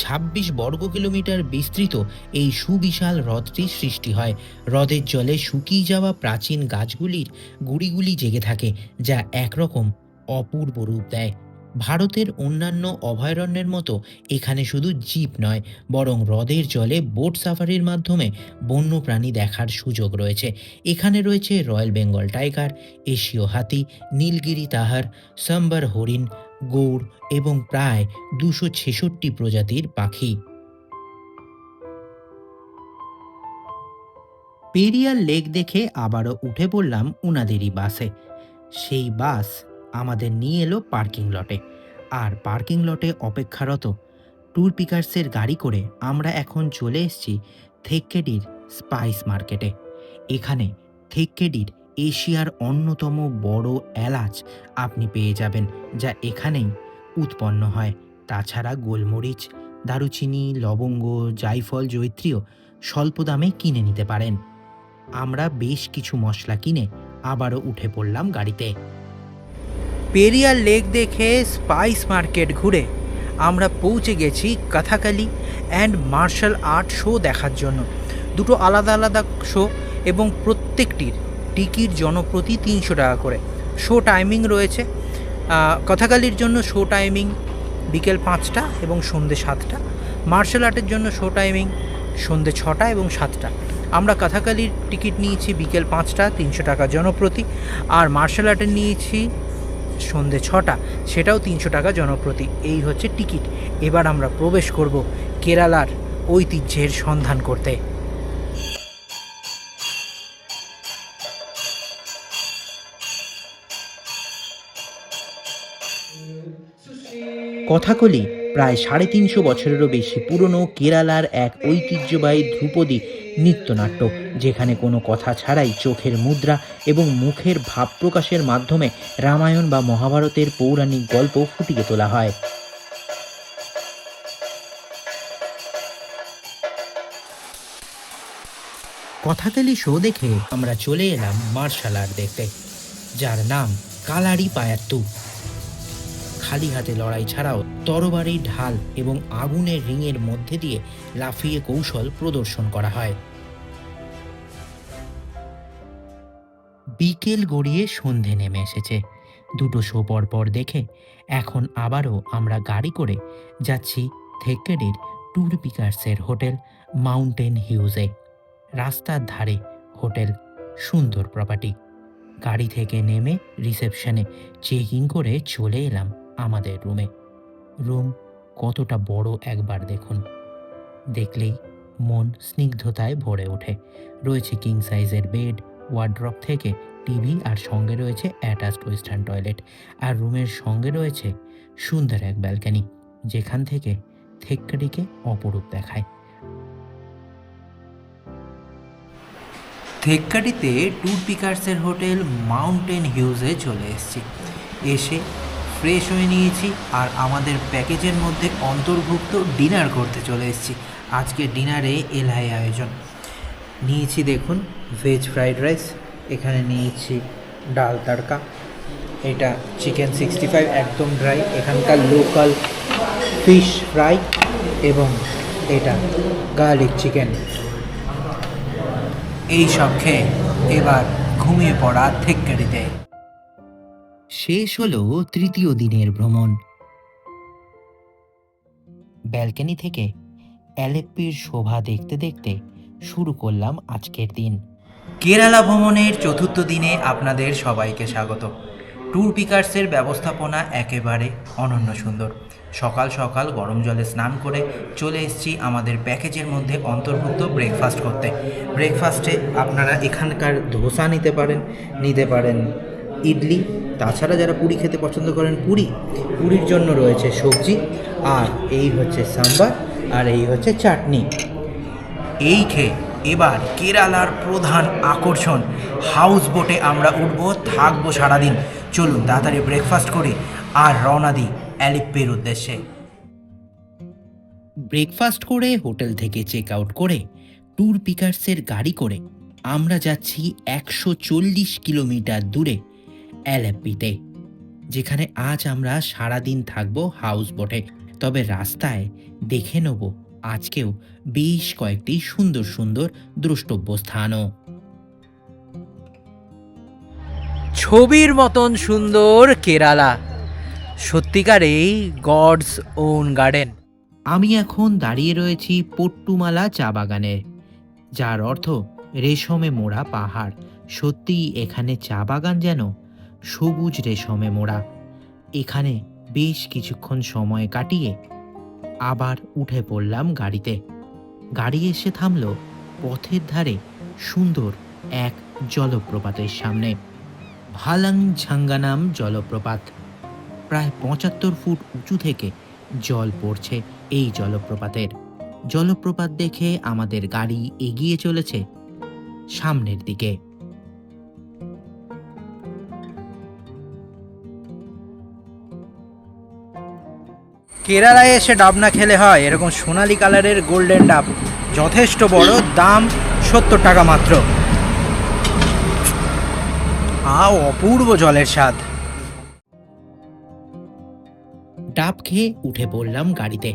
২৬ বর্গ কিলোমিটার বিস্তৃত এই সুবিশাল হ্রদটির সৃষ্টি হয়। হ্রদের জলে শুকিয়ে যাওয়া প্রাচীন গাছগুলির গুড়িগুলি জেগে থাকে, যা একরকম অপূর্ব রূপ দেয়। ভারতের অন্যান্য অভয়ারণ্যের মতো এখানে শুধু জিপ নয়, বরং হ্রদের জলে বোট সাফারির মাধ্যমে বন্যপ্রাণী দেখার সুযোগ রয়েছে। এখানে রয়েছে রয়্যাল বেঙ্গল টাইগার, এশীয় হাতি, নীলগিরি তাহার, সাম্বার হরিণ, গৌড় এবং প্রায় ২৬৬ প্রজাতির পাখি। পেরিয়ার লেক দেখে আবারও উঠে পড়লাম উনাদেরই বাসে। সেই বাস আমাদের নিয়ে এলো পার্কিং লটে, আর পার্কিং লটে অপেক্ষারত ট্যুর পিকার্সের গাড়ি করে আমরা এখন চলে এসেছি থেক্কেডির স্পাইস মার্কেটে। এখানে থেক্কেডির এশিয়ার অন্যতম বড় এলাচ আপনি পেয়ে যাবেন, যা এখানেই উৎপন্ন হয়। তাছাড়া গোলমরিচ, দারুচিনি, লবঙ্গ, জায়ফল, জয়িত্রীও স্বল্প দামে কিনে নিতে পারেন। আমরা বেশ কিছু মশলা কিনে আবারও উঠে পড়লাম গাড়িতে। পেরিয়ার লেক দেখে স্পাইস মার্কেট ঘুরে আমরা পৌঁছে গেছি Kathakali and martial art show দেখার জন্য। দুটো আলাদা আলাদা শো এবং প্রত্যেকটির টিকিট জনপ্রতি 300 টাকা করে। শো টাইমিং রয়েছে, কথাকালির জন্য শো টাইমিং বিকেল 5টা এবং সন্ধ্যে 7টা। মার্শাল আর্টের জন্য শো টাইমিং সন্ধ্যে 6টা এবং 7টা। আমরা কথাকালির টিকিট নিয়েছি বিকেল 5টা 300 টাকা জনপ্রতি, আর মার্শাল আর্টের নিয়েছি সন্ধ্যে 6টা, সেটাও 300 টাকা জনপ্রতি। এই হচ্ছে টিকিট। এবার আমরা প্রবেশ করব কেরালার ঐতিহ্যের সন্ধান করতে। কথাকলি প্রায় 350 বছরেরও বেশি পুরনো কেরালার এক ঐতিহ্যবাহী ধ্রুপদী নৃত্যনাট্য, যেখানে কোনো কথা ছাড়াই চোখের মুদ্রা এবং মুখের ভাব প্রকাশের মাধ্যমে রামায়ণ বা মহাভারতের পৌরাণিক গল্প ফুটিয়ে তোলা হয়। কথাকলি শো দেখে আমরা চলে এলাম মার্শাল আর্ট দেখতে, যার নাম কালারি পায়াত্তু। খালি হাতে লড়াই ছাড়াও তরবারি, ঢাল এবং আগুনের রিংয়ের মধ্যে দিয়ে লাফিয়ে কৌশল প্রদর্শন করা হয়। বিকেল গড়িয়ে সন্ধে নেমে এসেছে। দুটো শো পর দেখে এখন আবারও আমরা গাড়ি করে যাচ্ছি থেক্কেডির ট্যুর পিকার্সের হোটেল মাউন্টেন হিউজে। রাস্তার ধারে হোটেল, সুন্দর প্রপার্টি। গাড়ি থেকে নেমে রিসেপশনে চেক ইন করে চলে এলাম আমাদের রুমে। রুম কতটা বড় একবার দেখুন, দেখলেই মন স্নিগ্ধতায় ভরে ওঠে। রয়েছে কিং সাইজের বেড, ওয়ার্ড্রপ থেকে টিভি, আর সঙ্গে রয়েছে অ্যাটাচড ওয়েস্টার্ন টয়লেট। আর রুমের সঙ্গে রয়েছে সুন্দর এক ব্যালকনি, যেখান থেকে থেক্কেডিকে অপরূপ দেখায়। থেক্কেডিতে ট্যুর পিকার্সের হোটেল মাউন্টেন হিউজে চলে এসেছি। এসে ফ্রেশ হয়ে নিয়েছি আর আমাদের প্যাকেজের মধ্যে অন্তর্ভুক্ত ডিনার করতে চলে এসেছি। আজকে ডিনারে এলাই আয়োজন। নিয়েছি দেখুন ভেজ ফ্রাইড রাইস, এখানে নিয়েছি ডাল তড়কা, এটা চিকেন 65 একদম ড্রাই, এখানকার লোকাল ফিশ ফ্রাই, এবং এটা গার্লিক চিকেন। এই সব খেয়ে এবার ঘুমিয়ে পড়া থেক্কেডিতে। শেষ হলো তৃতীয় দিনের ভ্রমণ। ব্যালকনি থেকে অ্যালেপ্পির শোভা দেখতে দেখতে শুরু করলাম আজকের দিন। কেরালা ভ্রমণের চতুর্থ দিনে আপনাদের সবাইকে স্বাগত। ট্যুর পিকার্সের ব্যবস্থাপনা একেবারে অনন্য সুন্দর। সকাল সকাল গরম জলে স্নান করে চলে এসেছি আমাদের প্যাকেজের মধ্যে অন্তর্ভুক্ত ব্রেকফাস্ট করতে। ব্রেকফাস্টে আপনারা এখানকার ধোসা নিতে পারেন ইডলি, তাছাড়া যারা পুরি খেতে পছন্দ করেন পুরির জন্য রয়েছে সবজি, আর এই হচ্ছে সাম্বার, আর এই হচ্ছে চাটনি। এই খেয়ে এবার কেরালার প্রধান আকর্ষণ হাউস বোটে আমরা থাকবো সারাদিন। চলুন তাড়াতাড়ি ব্রেকফাস্ট করি আর রওনা দিই অ্যালিপ্পির উদ্দেশ্যে। ব্রেকফাস্ট করে হোটেল থেকে চেক আউট করে ট্যুর পিকার্সের গাড়ি করে আমরা যাচ্ছি 140 কিলোমিটার দূরে অ্যালেপ্পিতে, যেখানে আজ আমরা সারাদিন থাকবো হাউস বোটে। তবে রাস্তায় দেখে নেব আজকেও বেশ কয়েকটি সুন্দর সুন্দর দ্রষ্টব্য স্থানও। ছবির মতন সুন্দর কেরালা, সত্যিকারেই গডস ওন গার্ডেন। আমি এখন দাঁড়িয়ে রয়েছি পট্টুমালা চা বাগানে, যার অর্থ রেশমে মোড়া পাহাড়। সত্যিই এখানে চা বাগান যেন সবুজ রেশমে মোড়া। এখানে বেশ কিছুক্ষণ সময় কাটিয়ে আবার উঠে পড়লাম গাড়িতে। গাড়ি এসে থামল পথের ধারে সুন্দর এক জলপ্রপাতের সামনে, ভালাং ঝাঙ্গানাম জলপ্রপাত। প্রায় 75 ফুট উঁচু থেকে জল পড়ছে এই জলপ্রপাত দেখে আমাদের গাড়ি এগিয়ে চলেছে সামনের দিকে। কেরালায় এসে ডাব না খেলে হয়? এরকম সোনালি কালারের গোল্ডেন ডাব, যথেষ্ট বড়, দাম 70 টাকা মাত্র। অপূর্ব জলের স্বাদ। ডাব খেয়ে উঠে পড়লাম গাড়িতে।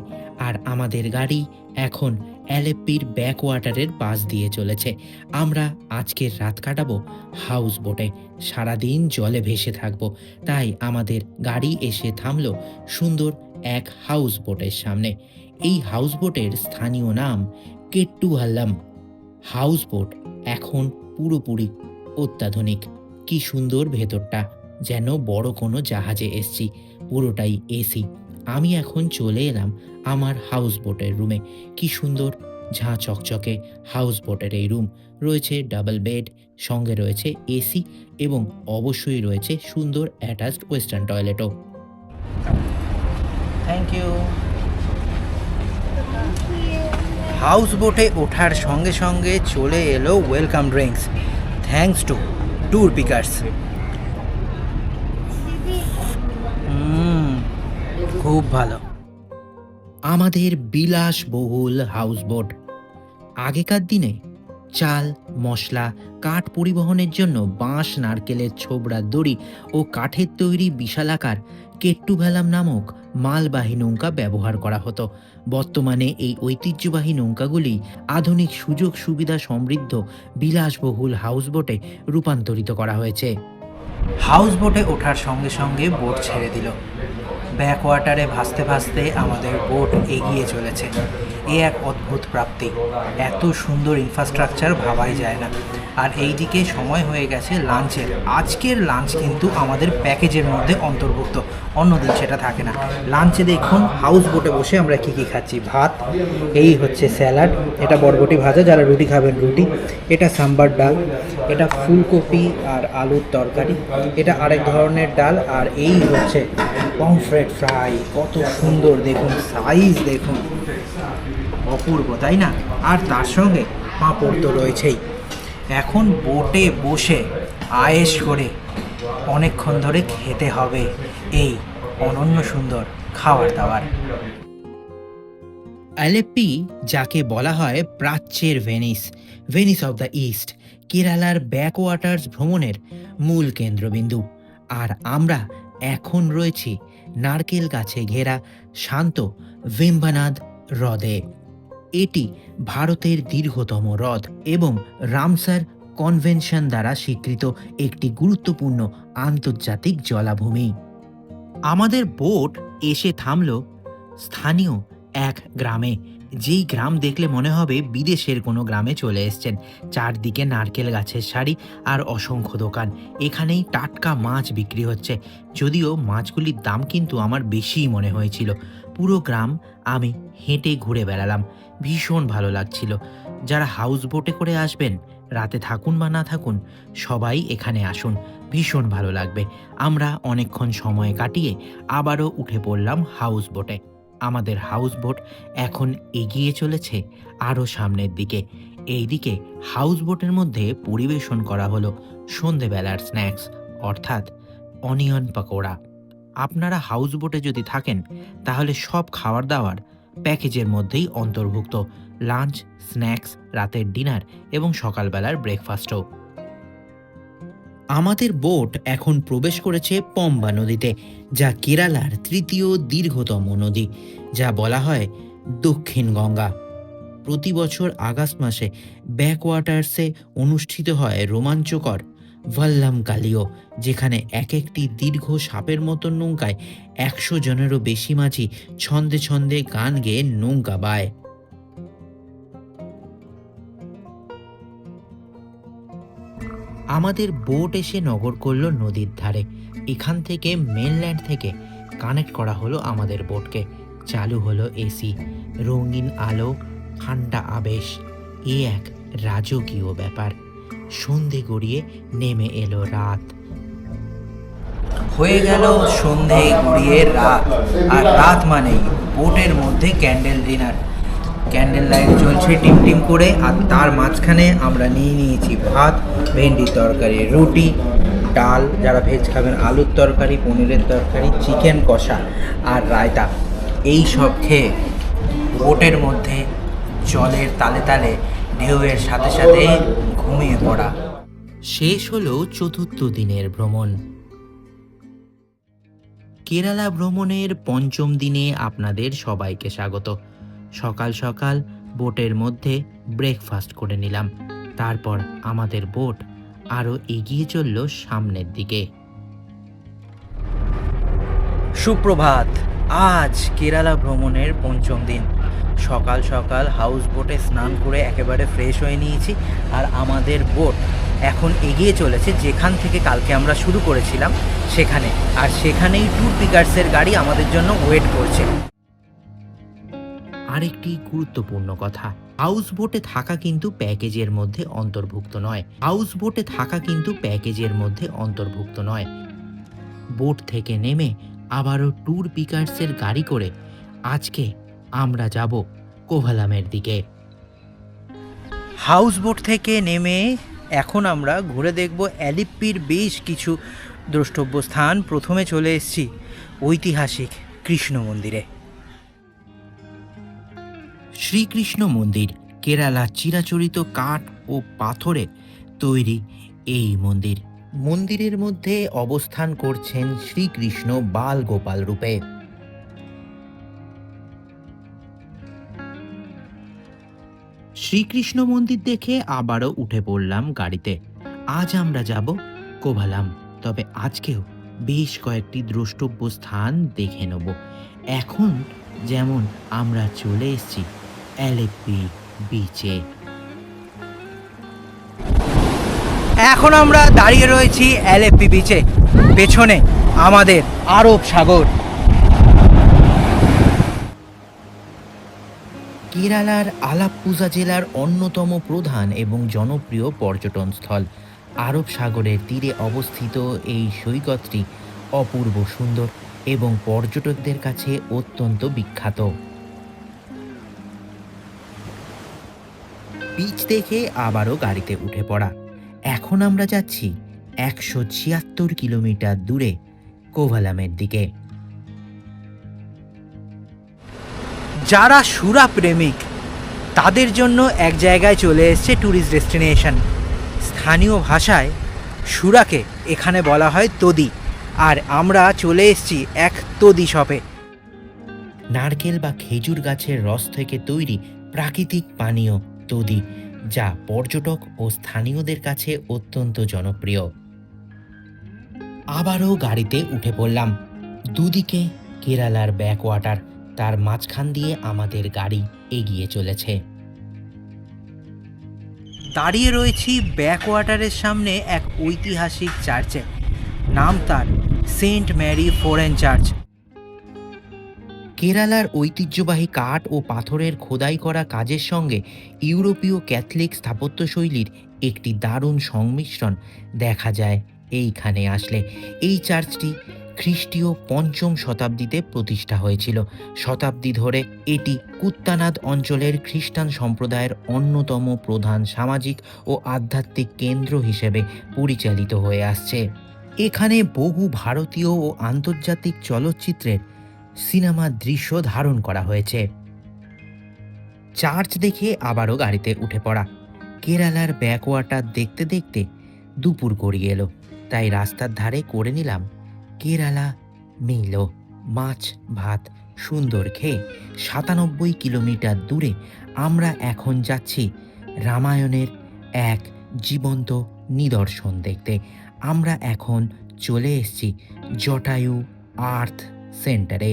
আর আমাদের গাড়ি এখন অ্যালেপ্পির ব্যাকওয়াটারের পাশ দিয়ে চলেছে। আমরা আজকের রাত কাটাবো হাউস বোটে, সারাদিন জলে ভেসে থাকবো। তাই আমাদের গাড়ি এসে থামলো সুন্দর এক হাউস বোটের সামনে। এই হাউস বোটের স্থানীয় নাম কেট্টুভাল্লাম। হাউস বোট এখন পুরোপুরি অত্যাধুনিক। কি সুন্দর ভেতরটা, যেন বড় কোনো জাহাজে এসছি। পুরোটাই এসি। আমি এখন চলে এলাম আমার হাউস বোটের রুমে। কি সুন্দর ঝাঁ চকচকে হাউস বোটের এই রুম। রয়েছে ডাবল বেড, সঙ্গে রয়েছে এসি এবং অবশ্যই রয়েছে সুন্দর অ্যাটাচড ওয়েস্টার্ন টয়লেটও। Thank you. হাউস বোটে ওঠার সঙ্গে সঙ্গে চলে এলো welcome drinks, thanks to Tour Pickers. খুব ভালো। আমাদের বিলাসবহুল হাউস বোট। আগেকার দিনে চাল, মশলা, কাঠ পরিবহনের জন্য বাঁশ, নারকেলের ছোবড়া দড়ি ও কাঠের তৈরি বিশালাকার কেট্টুভ্যালাম নামক মালবাহী নৌকা ব্যবহার করা হতো। বর্তমানে এই ঐতিহ্যবাহী নৌকাগুলি আধুনিক সুযোগ সুবিধা সমৃদ্ধ বিলাসবহুল হাউসবোটে রূপান্তরিত করা হয়েছে। হাউস বোটে ওঠার সঙ্গে সঙ্গে বোট ছেড়ে দিল। ব্যাকওয়াটারে ভাসতে ভাসতে আমাদের বোট এগিয়ে চলেছে। এ এক অদ্ভুত প্রাপ্তি। এত সুন্দর ইনফ্রাস্ট্রাকচার ভাবাই যায় না। আর এইদিকে সময় হয়ে গেছে লাঞ্চের। আজকের লাঞ্চ কিন্তু আমাদের প্যাকেজের মধ্যে অন্তর্ভুক্ত, অন্যদিন সেটা থাকে না। লাঞ্চে দেখুন হাউস বোটে বসে আমরা কী কী খাচ্ছি। ভাত, এই হচ্ছে স্যালাড, এটা বরবটি ভাজা, যারা রুটি খাবেন রুটি, এটা সাম্বার ডাল, এটা ফুলকপি আর আলুর তরকারি, এটা আরেক ধরনের ডাল, আর এই হচ্ছে পমফ্রেট ফ্রাই। কত সুন্দর দেখুন, সাইজ দেখুন, অপূর্ব তাই না? আর তার সঙ্গে পাঁপড় তো রয়েছেই। এখন বোটে বসে আয়েশ করে অনেকক্ষণ ধরে খেতে হবে এই অনন্য সুন্দর খাবার দাবার। অ্যালেপ্পি, যাকে বলা হয় প্রাচ্যের Venice, Venice of the east, কেরালার ব্যাকওয়াটার্স ভ্রমণের মূল কেন্দ্রবিন্দু। আর আমরা এখন রয়েছি নারকেল গাছে ঘেরা শান্ত ভেম্বানাদ হ্রদে। এটি ভারতের দীর্ঘতম হ্রদ এবং রামসার কনভেনশন দ্বারা স্বীকৃত একটি গুরুত্বপূর্ণ আন্তর্জাতিক জলাভূমি। আমাদের বোট এসে থামল স্থানীয় এক গ্রামে, যেই গ্রাম দেখলে মনে হবে বিদেশের কোনো গ্রামে চলে এসেছেন। চারদিকে নারকেল গাছের সারি আর অসংখ্য দোকান। এখানেই টাটকা মাছ বিক্রি হচ্ছে, যদিও মাছগুলির দাম কিন্তু আমার বেশিই মনে হয়েছিল। পুরো গ্রাম আমি হেঁটে ঘুরে বেড়ালাম, ভীষণ ভালো লাগছিল। যারা হাউস বোটে করে আসবেন, রাতে থাকুন বা না থাকুন, সবাই এখানে আসুন, ভীষণ ভালো লাগবে। আমরা অনেকক্ষণ সময় কাটিয়ে আবারও উঠে পড়লাম হাউস বোটে। আমাদের হাউস বোট এখন এগিয়ে চলেছে আরও সামনের দিকে। এইদিকে হাউস বোটের মধ্যে পরিবেশন করা হলো সন্ধেবেলার স্ন্যাক্স, অর্থাৎ অনিয়ন পকোড়া। আপনারা হাউস বোটে যদি থাকেন তাহলে সব খাবার দাবার প্যাকেজের মধ্যেই অন্তর্ভুক্ত, লাঞ্চ, স্ন্যাক্স, রাতের ডিনার এবং সকালবেলার ব্রেকফাস্টও। আমাদের বোট এখন প্রবেশ করেছে পম্বা নদীতে, যা কেরালার তৃতীয় দীর্ঘতম নদী, যা বলা হয় দক্ষিণ গঙ্গা। প্রতি বছর আগস্ট মাসে ব্যাকওয়াটার্সে অনুষ্ঠিত হয় রোমাঞ্চকর ভাল্লাম কালিও, যেখানে এক একটি দীর্ঘ সাপের মতন নৌকায় 100 জনেরও বেশি মাঝি ছন্দে ছন্দে গান গেয়ে নৌকা বায়। আমাদের বোট এসে নগর করলো নদীর ধারে। এখান থেকে মেনল্যান্ড থেকে কানেক্ট করা হলো আমাদের বোটকে। চালু হলো এসি, রঙিন আলো, ঠান্ডা আবেশ। এ এক রাজকীয় ব্যাপার। সন্ধে গড়িয়ে নেমে এলো রাত। হয়ে গেল সন্ধে গড়িয়ে রাত, আর রাত মানেই বোটের মধ্যে ক্যান্ডেল ডিনার। ক্যান্ডেল লাইট জ্বলছে টিম টিম করে, আর তার মাঝখানে আমরা নিয়ে নিয়েছি ভাত, ভেন্ডির তরকারি, রুটি, ডাল, যারা ভেজ খাবেন আলুর তরকারি, পনিরের তরকারি, চিকেন কষা আর রায়তা। এই সব খেয়ে বোটের মধ্যে জলের তালে তালে ঢেউয়ের সাথে সাথে ঘুমিয়ে পড়া। শেষ হলো চতুর্থ দিনের ভ্রমণ। কেরালা ভ্রমণের পঞ্চম দিনে আপনাদের সবাইকে স্বাগত। সকাল সকাল বোটের মধ্যে ব্রেকফাস্ট করে নিলাম। তারপর আমাদের বোট আরও এগিয়ে চলল সামনের দিকে। সুপ্রভাত। আজ কেরালা ভ্রমণের পঞ্চম দিন। সকাল সকাল হাউস বোটে স্নান করে একেবারে ফ্রেশ হয়ে নিয়েছি, আর আমাদের বোট এখন এগিয়ে চলেছে যেখান থেকে কালকে আমরা শুরু করেছিলাম সেখানে। আর সেখানেই ট্যুর পিকার্সের গাড়ি আমাদের জন্য ওয়েট করছে। আরেকটি গুরুত্বপূর্ণ কথা, হাউস বোটে থাকা কিন্তু প্যাকেজের মধ্যে অন্তর্ভুক্ত নয়। বোট থেকে নেমে আবারও ট্যুর পিকার্সের গাড়ি করে আজকে আমরা যাব কোভালামের দিকে। হাউস বোট থেকে নেমে এখন আমরা ঘুরে দেখব অ্যালিপ্পির বেশ কিছু দ্রষ্টব্য স্থান। প্রথমে চলে এসেছি ঐতিহাসিক কৃষ্ণ মন্দিরে। শ্রীকৃষ্ণ মন্দির কেরালার চিরাচরিত কাঠ ও পাথরে তৈরি এই মন্দির। মন্দিরের মধ্যে অবস্থান করছেন শ্রীকৃষ্ণ বাল গোপাল রূপে। শ্রীকৃষ্ণ মন্দির দেখে আবারও উঠে পড়লাম গাড়িতে। আজ আমরা যাব কোভালাম, তবে আজকেও বেশ কয়েকটি দ্রষ্টব্য স্থান দেখে নেব। এখন যেমন আমরা চলে এসেছি অ্যালেপ্পি বিচে। এখন আমরা দাঁড়িয়ে রয়েছি অ্যালেপ্পি বিচে। পেছনে আমাদের আরব সাগর। কেরালার আলাপ্পুজা জেলার অন্যতম প্রধান এবং জনপ্রিয় পর্যটন স্থল। আরব সাগরের তীরে অবস্থিত এই সৈকতটি অপূর্ব সুন্দর এবং পর্যটকদের কাছে অত্যন্ত বিখ্যাত। বিচ দেখে আবারও গাড়িতে উঠে পড়া। এখন আমরা যাচ্ছি 176 কিলোমিটার দূরে কোভালামের দিকে। যারা সুরা প্রেমিক তাদের জন্য এক জায়গায় চলে এসেছে ট্যুরিস্ট ডেস্টিনেশন। স্থানীয় ভাষায় সুরাকে এখানে বলা হয় তদি, আর আমরা চলে এসেছি এক তদি শপে। নারকেল বা খেজুর গাছের রস থেকে তৈরি প্রাকৃতিক পানীয় তদি, যা পর্যটক ও স্থানীয়দের কাছে অত্যন্ত জনপ্রিয়। আবারও গাড়িতে উঠে পড়লাম। দুদিকে কেরালার ব্যাকওয়াটার, তার মাঝখান দিয়ে আমাদের গাড়ি এগিয়ে চলেছে। দাঁড়িয়ে রয়েছি ব্যাকওয়াটারের সামনে এক ঐতিহাসিক চার্চে। নাম তার সেন্ট ম্যারি ফরেন চার্চ। কেরালার ঐতিহ্যবাহী কাঠ ও পাথরের খোদাই করা কাজের সঙ্গে ইউরোপীয় ক্যাথলিক স্থাপত্যশৈলীর একটি দারুণ সংমিশ্রণ দেখা যায় এইখানে আসলে। এই চার্চটি খ্রিস্টীয় 5ম শতাব্দীতে প্রতিষ্ঠা হয়েছিল। শতাব্দী ধরে এটি কুত্তানাদ অঞ্চলের খ্রিস্টান সম্প্রদায়ের অন্যতম প্রধান সামাজিক ও আধ্যাত্মিক কেন্দ্র হিসেবে পরিচালিত হয়ে আসছে। এখানে বহু ভারতীয় ও আন্তর্জাতিক চলচ্চিত্রের সিনেমার দৃশ্য ধারণ করা হয়েছে। চার্চ দেখে আবারও গাড়িতে উঠে পড়া। কেরালার ব্যাকওয়াটার দেখতে দেখতে দুপুর গড়িয়ে এলো, তাই রাস্তার ধারে করে নিলাম কেরালা মিলো। মাছ ভাত সুন্দর খেয়ে 97 কিলোমিটার দূরে আমরা এখন যাচ্ছি রামায়ণের এক জীবন্ত নিদর্শন দেখতে। আমরা এখন চলে এসেছি জটায়ু আর্থ সেন্টারে।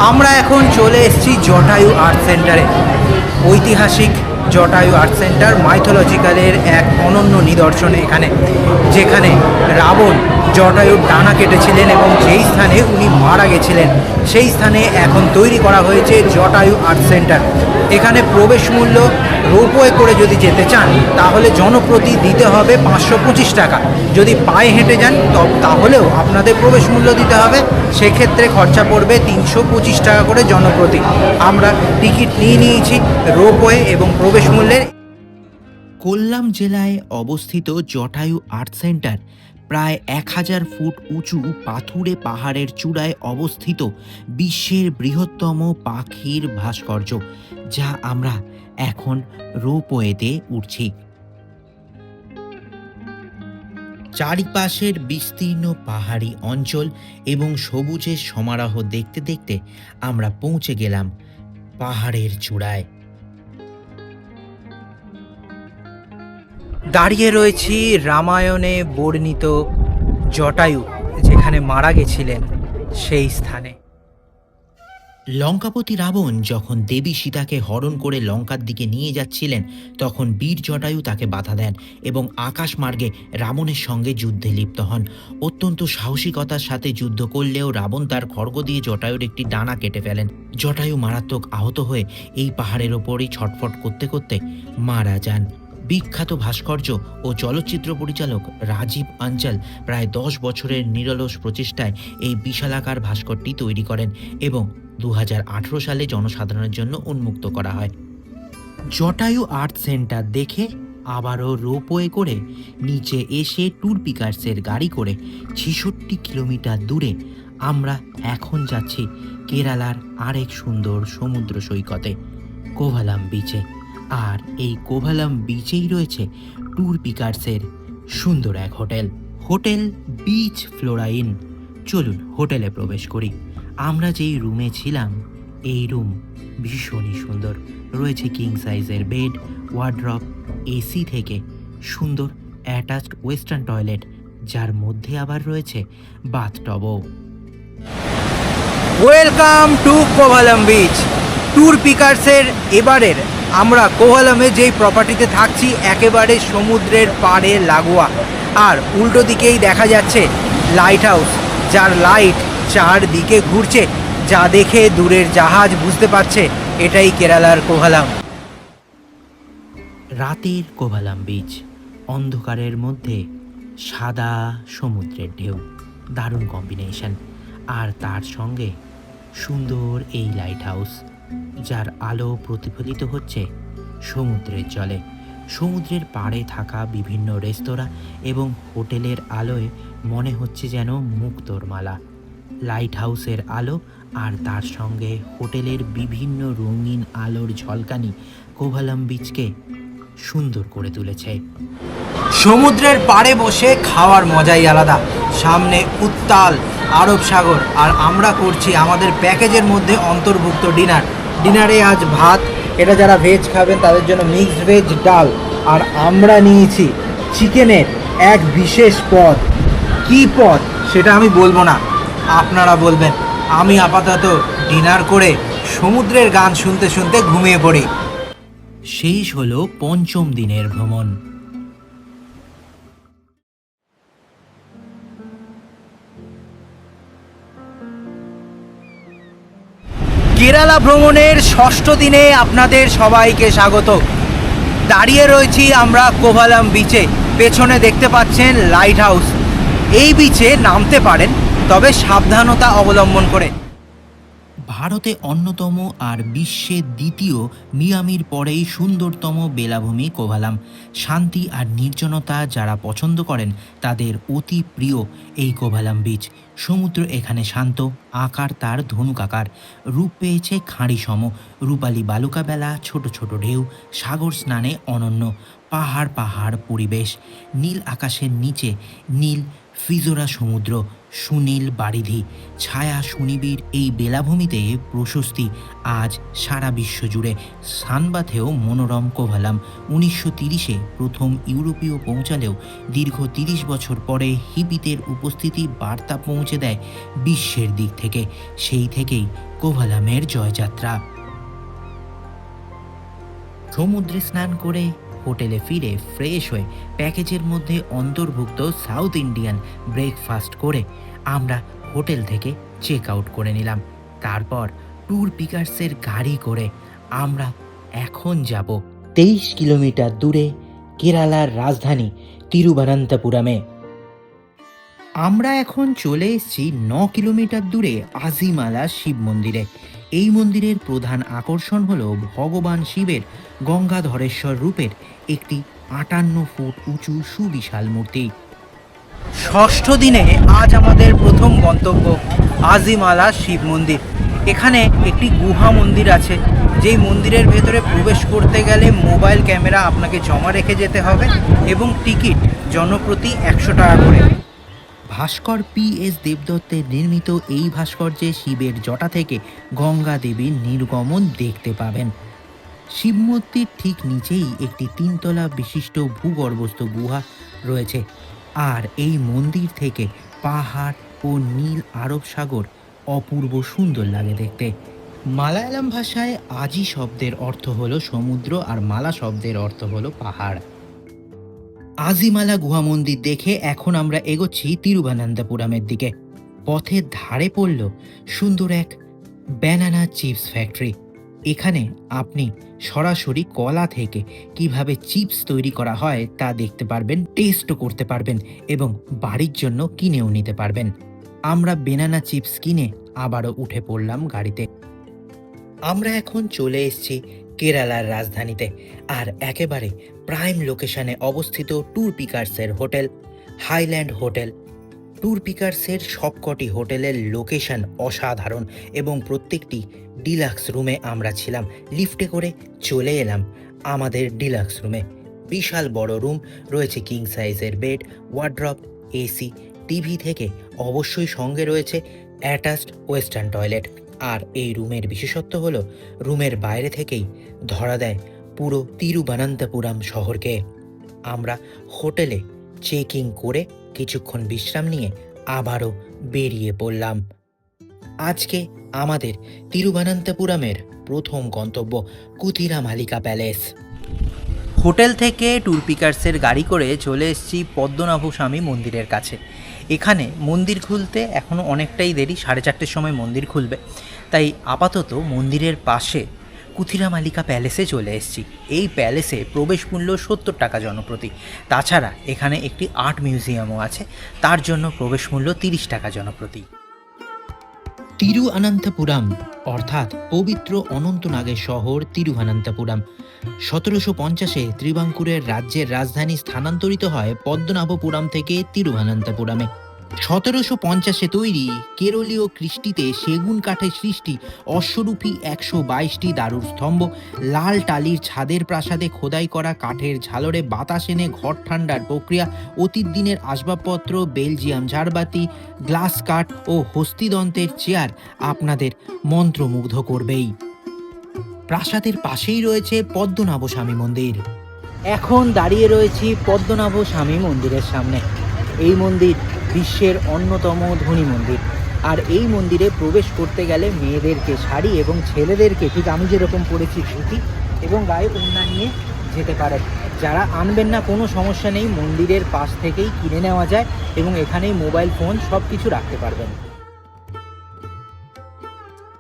আমরা এখন চলে এসেছি জটায়ু আর্ট সেন্টারে। ঐতিহাসিক জটায়ু আর্ট সেন্টার মাইথোলজিক্যালের এক অনন্য নিদর্শন এখানে, যেখানে রাবণ জটায়ুর ডানা কেটেছিলেন এবং যেই স্থানে উনি মারা গেছিলেন সেই স্থানে এখন তৈরি করা হয়েছে জটায়ু আর্ট সেন্টার। এখানে প্রবেশ মূল্য রোপওয়ে করে যদি যেতে চান তাহলে জনপ্রতি দিতে হবে 525 টাকা। যদি পায়ে হেঁটে যান তাহলেও আপনাদের প্রবেশ মূল্য দিতে হবে, সেক্ষেত্রে খরচা পড়বে 325 টাকা করে জনপ্রতি। আমরা টিকিট নিয়েছি রোপওয়ে এবং প্রবেশ মূল্যের। কোল্লাম জেলায় অবস্থিত জটায়ু আর্ট সেন্টার প্রায় 1000 ফুট উঁচু পাথুরে পাহাড়ের চূড়ায় অবস্থিত বিশ্বের বৃহত্তম পাখির ভাস্কর্য, যা আমরা এখন রোপওয়েতে উঠছি। চারিপাশের বিস্তীর্ণ পাহাড়ি অঞ্চল এবং সবুজের সমারোহ দেখতে দেখতে আমরা পৌঁছে গেলাম পাহাড়ের চূড়ায়। দাঁড়িয়ে রয়েছি রামায়ণে বর্ণিত জটায়ু যেখানে মারা গেছিলেন সেই স্থানে। লঙ্কাপতি রাবণ যখন দেবী সীতাকে হরণ করে লঙ্কার দিকে নিয়ে যাচ্ছিলেন, তখন বীর জটায়ু তাকে বাধা দেন এবং আকাশমার্গে রাবণের সঙ্গে যুদ্ধে লিপ্ত হন। অত্যন্ত সাহসিকতার সাথে যুদ্ধ করলেও রাবণ তার খড়গ দিয়ে জটায়ুর একটি ডানা কেটে ফেলেন। জটায়ু মারাত্মক আহত হয়ে এই পাহাড়ের ওপরই ছটফট করতে করতে মারা যান। বিখ্যাত ভাস্কর্য ও চলচ্চিত্র পরিচালক রাজীব আঞ্চল প্রায় 10 বছরের নিরলস প্রচেষ্টায় এই বিশালাকার ভাস্করটি তৈরি করেন এবং 2018 সালে জনসাধারণের জন্য উন্মুক্ত করা হয়। জটায়ু আর্ট সেন্টার দেখে আবারও রোপওয়ে করে নিচে এসে ট্যুর পিকার্সের গাড়ি করে 66 কিলোমিটার দূরে আমরা এখন যাচ্ছি কেরালার আরেক সুন্দর সমুদ্র সৈকতে, কোভালাম বিচে। আর এই কোভালাম বিচেই রয়েছে ট্যুর পিকার্সের সুন্দর এক hotel, hotel beach Flora in. চলুন হোটেলে প্রবেশ করি। আমরা যেই রুমে ছিলাম এই রুম ভীষণই সুন্দর। রয়েছে কিং সাইজের বেড, ওয়ার্ড্রপ, এসি থেকে সুন্দর অ্যাটাচড ওয়েস্টার্ন টয়লেট, যার মধ্যে আবার রয়েছে বাথটবও। Welcome to Kovalam beach. Tour পিকার্সের এবারের আমরা কোভালামে যেই প্রপার্টিতে থাকছি একেবারে সমুদ্রের পাড়ে লাগোয়া, আর উল্টো দিকেই দেখা যাচ্ছে লাইট হাউস, যার লাইট চারদিকে ঘুরছে, যা দেখে দূরের জাহাজ বুঝতে পারছে এটাই কেরালার কোভালাম। রাতের কোভালাম বিচ, অন্ধকারের মধ্যে সাদা সমুদ্রের ঢেউ, দারুণ কম্বিনেশন। আর তার সঙ্গে সুন্দর এই লাইট হাউস, যার আলো প্রতিফলিত হচ্ছে সমুদ্রের জলে। সমুদ্রের পাড়ে থাকা বিভিন্ন রেস্তোরাঁ এবং হোটেলের আলোয় মনে হচ্ছে যেন মুক্তোর মালা। লাইট হাউসের আলো আর তার সঙ্গে হোটেলের বিভিন্ন রঙিন আলোর ঝলকানি কোভালাম বিচকে সুন্দর করে তুলেছে। সমুদ্রের পাড়ে বসে খাওয়ার মজাই আলাদা। সামনে উত্তাল আরব সাগর, আর আমরা করছি আমাদের প্যাকেজের মধ্যে অন্তর্ভুক্ত ডিনার। ডিনারে আজ ভাত, এটা যারা ভেজ খাবেন তাদের জন্য মিক্সড ভেজ ডাল, আর আমরা নিয়েছি চিকেনের এক বিশেষ পদ। কী পদ সেটা আমি বলবো না, আপনারা বলবেন। আমি আপাতত ডিনার করে সমুদ্রের গান শুনতে শুনতে ঘুমিয়ে পড়ি। শেষ হলো 5ম দিনের ভ্রমণ। কেরালা ভ্রমণের 6ষ্ঠ দিনে আপনাদের সবাইকে স্বাগত। দাঁড়িয়ে রয়েছি আমরা কোভালাম বিচে। পেছনে দেখতে পাচ্ছেন লাইট হাউস। এই বিচে নামতে পারেন, তবে সাবধানতা অবলম্বন করে। ভারতে অন্যতম আর বিশ্বের দ্বিতীয় মিয়ামির পরেই সুন্দরতম বেলাভূমি কোভালাম। শান্তি আর নির্জনতা যারা পছন্দ করেন তাদের অতি প্রিয় এই কোভালাম বিচ। সমুদ্র এখানে শান্ত, আকার তার ধনুকাকার, রূপ পেয়েছে খাঁড়ি সম। রূপালী বালুকাবেলা, ছোট ছোট ঢেউ, সাগর স্নানে অনন্য। পাহাড় পাহাড় পরিবেশ, নীল আকাশের নিচে নীল ফিজোরা সমুদ্র, সুনীল বারিধি, ছায়া সুনিবিড় এই বেলাভূমিতে প্রশস্তি আজ সারা বিশ্ব জুড়ে। সানবাথেও মনোরম কোভালাম। 1930-এ প্রথম ইউরোপীয় পৌঁছালেও দীর্ঘ 30 বছর পরে হিপিদের উপস্থিতি বার্তা পৌঁছে দেয় বিশ্বের দিক থেকে। সেই থেকেই কোভালামের জয়যাত্রা। সমুদ্রে স্নান করে হোটেলে ফিরে ফ্রেশ হয়ে প্যাকেজের মধ্যে অন্তর্ভুক্ত সাউথ ইন্ডিয়ান ব্রেকফাস্ট করে আমরা হোটেল থেকে চেক আউট করে নিলাম। তারপর ট্যুর পিকার্সের গাড়ি করে আমরা এখন যাব 23 কিলোমিটার দূরে কেরালার রাজধানী তিরুবনন্তপুরমে। আমরা এখন চলে এসেছি 9 কিলোমিটার দূরে আজিমালা শিব মন্দিরে। এই মন্দিরের প্রধান আকর্ষণ হল ভগবান শিবের গঙ্গাধরেশ্বর রূপের একটি 58 ফুট উঁচু সুবিশাল মূর্তি। 6ষ্ঠ দিনে আজ আমাদের প্রথম গন্তব্য আজিমালা শিব মন্দির। এখানে একটি গুহা মন্দির আছে, যেই মন্দিরের ভেতরে প্রবেশ করতে গেলে মোবাইল ক্যামেরা আপনাকে জমা রেখে যেতে হবে এবং টিকিট জনপ্রতি 100 টাকা করে। ভাস্কর P.S. দেবদত্তের নির্মিত এই ভাস্কর্যে শিবের জটা থেকে গঙ্গা দেবীর নির্গমন দেখতে পাবেন। শিব মূর্তির ঠিক নিচেই একটি 3 তলা বিশিষ্ট ভূগর্ভস্থ গুহা রয়েছে, আর এই মন্দির থেকে পাহাড় ও নীল আরব সাগর অপূর্ব সুন্দর লাগে দেখতে। মালায়ালাম ভাষায় আজি শব্দের অর্থ হলো সমুদ্র আর মালা শব্দের অর্থ হলো পাহাড়। আজিমালা গুহা মন্দির দেখে এখন আমরা এগোচ্ছি তিরুবনন্তপুরমের দিকে। পথের ধারে পড়ল সুন্দর এক ব্যানানা চিপস ফ্যাক্টরি। এখানে আপনি সরাসরি কলা থেকে কিভাবে চিপস তৈরি করা হয় তা দেখতে পারবেন, টেস্টও করতে পারবেন এবং বাড়ির জন্য কিনেও নিতে পারবেন। আমরা ব্যানানা চিপস কিনে আবারও উঠে পড়লাম গাড়িতে। আমরা এখন চলে এসেছি কেরালার রাজধানীতে, আর একেবারে প্রাইম লোকেশনে অবস্থিত ট্যুর পিকার্সের হোটেল হাইল্যান্ড হোটেল। ট্যুর পিকার্সের সবকটি হোটেলের লোকেশন অসাধারণ এবং প্রত্যেকটি ডিলাক্স রুমে আমরা ছিলাম। লিফটে করে চলে এলাম আমাদের ডিলাক্স রুমে। বিশাল বড় রুম, রয়েছে কিং সাইজের বেড, ওয়ার্ড্রপ, এসি, টিভি থেকে অবশ্যই সঙ্গে রয়েছে অ্যাটাচড ওয়েস্টার্ন টয়লেট। আর এই রুমের বিশেষত্ব হলো রুমের বাইরে থেকেই ধরা দেয় পুরো তিরুবনন্তপুরম শহরকে। আমরা হোটেলে চেক ইন করে কিছুক্ষণ বিশ্রাম নিয়ে আবারও বেরিয়ে পড়লাম। আজকে আমাদের তিরুবনন্তপুরমের প্রথম গন্তব্য কুথিরামালিকা প্যালেস। হোটেল থেকে ট্যুর পিকার্সের গাড়ি করে চলে এসেছি পদ্মনাভ স্বামী মন্দিরের কাছে। এখানে মন্দির খুলতে এখনও অনেকটাই দেরি, 4:30 সময় মন্দির খুলবে, তাই আপাতত মন্দিরের পাশে কুথিরামালিকা প্যালেসে চলে এসেছি। এই প্যালেসে প্রবেশ মূল্য 70 টাকা জনপ্রতি। তাছাড়া এখানে একটি আর্ট মিউজিয়ামও আছে, তার জন্য প্রবেশ মূল্য 30 টাকা জনপ্রতি। তিরুঅনন্তপুরম অর্থাৎ পবিত্র অনন্তনাগের শহর তিরুঅনন্তপুরম 1750-এ ত্রিবাঙ্কুরের রাজ্যের রাজধানী স্থানান্তরিত হয় পদ্মনাভপুরম থেকে তিরুঅনন্তপুরমে। 1750-এ তৈরি কেরলীয় কৃষ্টিতে সেগুন কাঠের সৃষ্টি অশ্বরূপী 122টি দারুর স্তম্ভ, লাল টালির ছাদের প্রাসাদে খোদাই করা কাঠের ঝালরে বাতাস এনে ঘর ঠান্ডার প্রক্রিয়া, অতীত দিনের আসবাবপত্র, বেলজিয়াম ঝাড়বাতি, গ্লাস কাঠ ও হস্তিদন্তের চেয়ার আপনাদের মন্ত্রমুগ্ধ করবেই। প্রাসাদের পাশেই রয়েছে পদ্মনাভ স্বামী মন্দির। এখন দাঁড়িয়ে রয়েছি পদ্মনাভ স্বামী মন্দিরের সামনে। এই মন্দির বিশ্বের অন্যতম ধনী মন্দির, আর এই মন্দিরে প্রবেশ করতে গেলে মেয়েদেরকে শাড়ি এবং ছেলেদেরকে ঠিক আমি যেরকম পরেছি ধুতি এবং গায়ে ওড়না নিয়ে যেতে পারে। যারা আনবেন না কোনো সমস্যা নেই, মন্দিরের পাশ থেকেই কিনে নেওয়া যায় এবং এখানেই মোবাইল ফোন সব কিছু রাখতে পারবেন।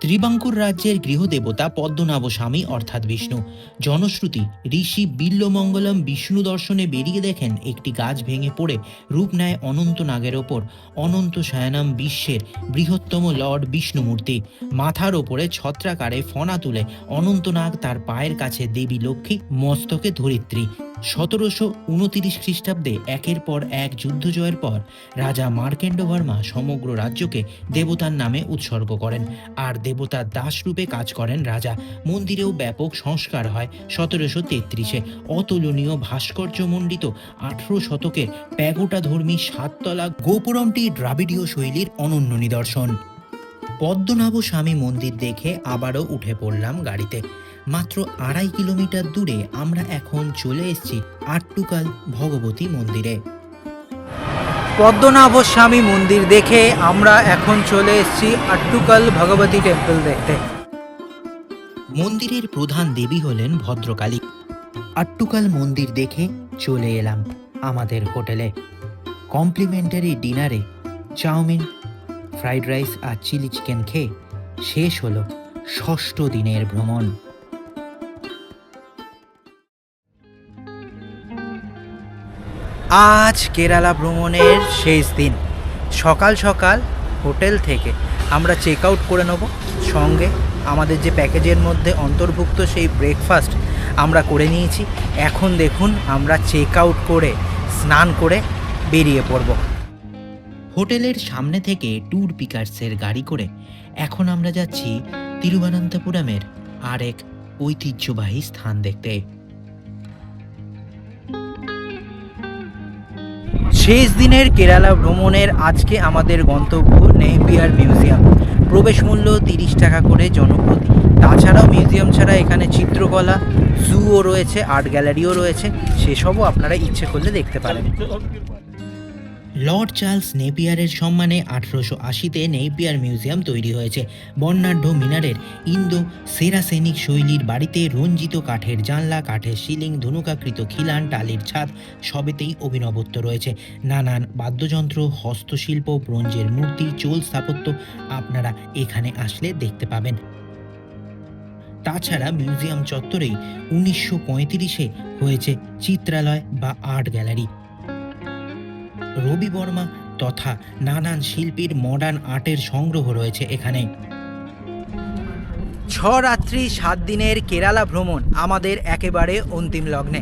ত্রিবাঙ্কুর রাজ্যের গৃহদেবতা পদ্মনাভ স্বামী অর্থাৎ বিষ্ণু। জনশ্রুতি, ঋষি বিল্বমঙ্গলম বিষ্ণু দর্শনে বেরিয়ে দেখেন একটি গাছ ভেঙে পড়ে রূপ নেয় অনন্তনাগের ওপর। অনন্ত শয়নম বিশ্বের বৃহত্তম লর্ড বিষ্ণু মূর্তি। মাথার ওপরে ছত্রাকারে ফণা তুলে অনন্তনাগ, তার পায়ের কাছে দেবী লক্ষ্মী, মস্তকে ধরিত্রী। 1729 খ্রিস্টাব্দে একের পর এক যুদ্ধ জয়ের পর রাজা মার্কেন্ডবর্মা সমগ্র রাজ্যকে দেবতার নামে উৎসর্গ করেন, আর দেবতার দাস রূপে কাজ করেন রাজা। মন্দিরেও ব্যাপক সংস্কার হয় 1733-এ। অতুলনীয় ভাস্কর্যমণ্ডিত 18 শতকের প্যাগোডাধর্মী 7 তলা গোপুরমটি দ্রাবিড়ীয় শৈলীর অনন্য নিদর্শন। পদ্মনাভ স্বামী মন্দির দেখে আবারও উঠে পড়লাম গাড়িতে। মাত্র 2.5 কিলোমিটার দূরে আমরা এখন চলে এসেছি আট্টুকাল ভগবতী মন্দিরে। পদ্মনাভ স্বামী মন্দির দেখে আমরা এখন চলে এসেছি আট্টুকাল ভগবতী টেম্পল দেখতে। মন্দিরের প্রধান দেবী হলেন ভদ্রকালী। আট্টুকাল মন্দির দেখে চলে এলাম আমাদের হোটেলে। কমপ্লিমেন্টারি ডিনারে চাউমিন, ফ্রাইড রাইস আর চিলি চিকেন খেয়ে শেষ হলো 6ষ্ঠ দিনের ভ্রমণ। আজ কেরালা ভ্রমণের শেষ দিন। সকাল সকাল হোটেল থেকে আমরা চেক আউট করে নেব। সঙ্গে আমাদের যে প্যাকেজের মধ্যে অন্তর্ভুক্ত সেই ব্রেকফাস্ট আমরা করে নিয়েছি। এখন দেখুন আমরা চেক আউট করে স্নান করে বেরিয়ে পড়ব। হোটেলের সামনে থেকে ট্যুর পিকার্সের গাড়ি করে এখন আমরা যাচ্ছি তিরুবনন্তপুরমের আরেক ঐতিহ্যবাহী স্থান দেখতে। শেষ দিনের কেরালা ভ্রমণের আজকে আমাদের গন্তব্য নেপিয়ার মিউজিয়াম। প্রবেশ মূল্য 30 টাকা করে জনপ্রতি। তাছাড়াও মিউজিয়াম ছাড়া এখানে চিত্রকলা, জুও রয়েছে, আর্ট গ্যালারিও রয়েছে, সেসবও আপনারা ইচ্ছে করলে দেখতে পারেন। লর্ড চার্লস নেপিয়ারের সম্মানে 1880-তে নেপিয়ার মিউজিয়াম তৈরি হয়েছে। বর্ণাঢ্য মিনারের ইন্দো সেরাসেনিক শৈলীর বাড়িতে রঞ্জিত কাঠের জানলা, কাঠের সিলিং, ধনুকাকৃত খিলান, টালির ছাদ সবেতেই অভিনবত্ব রয়েছে। নানান বাদ্যযন্ত্র, হস্তশিল্প, ব্রোঞ্জের মূর্তি, চোল স্থাপত্য আপনারা এখানে আসলে দেখতে পাবেন। তাছাড়া মিউজিয়াম চত্বরেই 1935-এ হয়েছে চিত্রালয় বা আর্ট গ্যালারি। রবি বর্মা তথা নানান শিল্পীর মডার্ন আর্টের সংগ্রহ রয়েছে এখানে। 6 রাত্রি 7 দিনের কেরালা ভ্রমণ আমাদের একেবারে অন্তিম লগ্নে।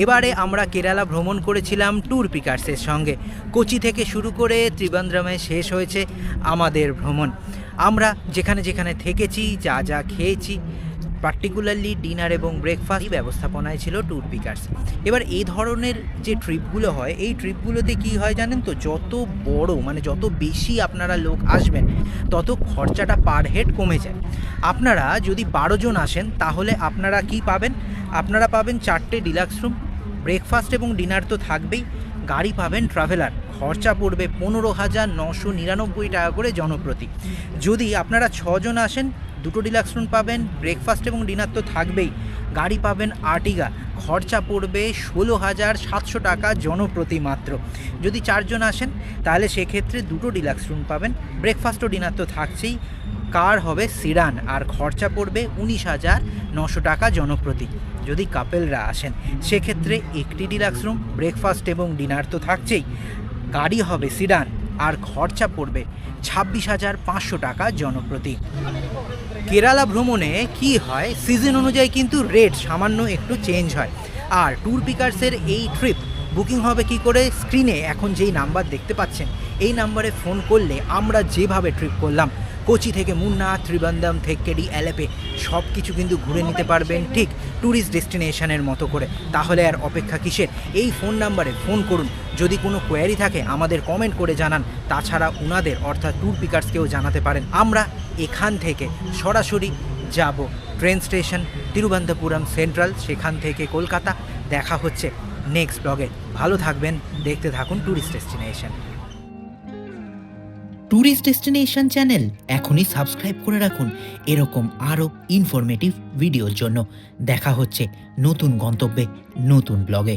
এবারে আমরা কেরালা ভ্রমণ করেছিলাম ট্যুর পিকার্সের সঙ্গে। কোচি থেকে শুরু করে ত্রিবান্দ্রমে শেষ হয়েছে আমাদের ভ্রমণ। আমরা যেখানে যেখানে থেকেছি, যা যা খেয়েছি, পার্টিকুলারলি ডিনার এবং ব্রেকফাস্ট ব্যবস্থাপনায় ছিল ট্যুর পিকার্স। এবার এই ধরনের যে ট্রিপগুলো হয়, এই ট্রিপগুলোতে কি হয় জানেন তো, যত বড় মানে যত বেশি আপনারা লোক আসবেন তত খরচাটা পার হেড কমে যায়। আপনারা যদি 12 জন আসেন তাহলে আপনারা কি পাবেন? আপনারা পাবেন 4টে ডিলাক্স রুম, ব্রেকফাস্ট এবং ডিনার তো থাকবেই, গাড়ি পাবেন ট্রাভেলার, খরচা পড়বে 15,999 টাকা করে জনপ্রতি। যদি আপনারা 6 জন আসেন, 2টো ডিলাক্স রুম পাবেন, ব্রেকফাস্ট এবং ডিনার তো থাকবেই, গাড়ি পাবেন আর্টিগা, খরচা পড়বে 16,700 টাকা জনপ্রতি মাত্র। যদি 4 জন আসেন তাহলে সেক্ষেত্রে 2টো ডিলাক্স রুম পাবেন, ব্রেকফাস্ট ও ডিনার তো থাকছেই, কার হবে সিডান, আর খরচা পড়বে 19,900 টাকা জনপ্রতি। যদি কাপেলরা আসেন সেক্ষেত্রে একটি ডিলাক্স রুম, ব্রেকফাস্ট এবং ডিনার তো থাকছেই, গাড়ি হবে সিডান, আর খরচা পড়বে 26,500 টাকা জনপ্রতি। কেরালা ভ্রমণে কি হয়, সিজন অনুযায়ী কিন্তু রেট সামান্য একটু চেঞ্জ হয়। আর ট্যুর পিকার্সের এই ট্রিপ বুকিং হবে কি করে? স্ক্রিনে এখন যেই নাম্বার দেখতে পাচ্ছেন এই নাম্বারে ফোন করলে আমরা যেভাবে ট্রিপ করলাম, কোচি থেকে মুন্নার, ত্রিবান্দ্রম, থেক্কেডি, অ্যালেপে সব কিছু কিন্তু ঘুরে নিতে পারবেন ঠিক ট্যুরিস্ট ডেস্টিনেশনের মতো করে। তাহলে আর অপেক্ষা কিসের? এই ফোন নাম্বারে ফোন করুন। যদি কোনো কোয়ারি থাকে আমাদের কমেন্ট করে জানান, তাছাড়া উনাদের অর্থাৎ ট্যুর পিকার্সকেও জানাতে পারেন। আমরা এখান থেকে সরাসরি যাব ট্রেন স্টেশন তিরুবনন্তপুরম সেন্ট্রাল, সেখান থেকে কলকাতা। দেখা হচ্ছে নেক্সট ব্লগে। ভালো থাকবেন, দেখতে থাকুন tourist destination. Tourist destination channel এখনই সাবস্ক্রাইব করে রাখুন এরকম আরও ইনফরমেটিভ ভিডিওর জন্য। দেখা হচ্ছে নতুন গন্তব্যে, নতুন ব্লগে।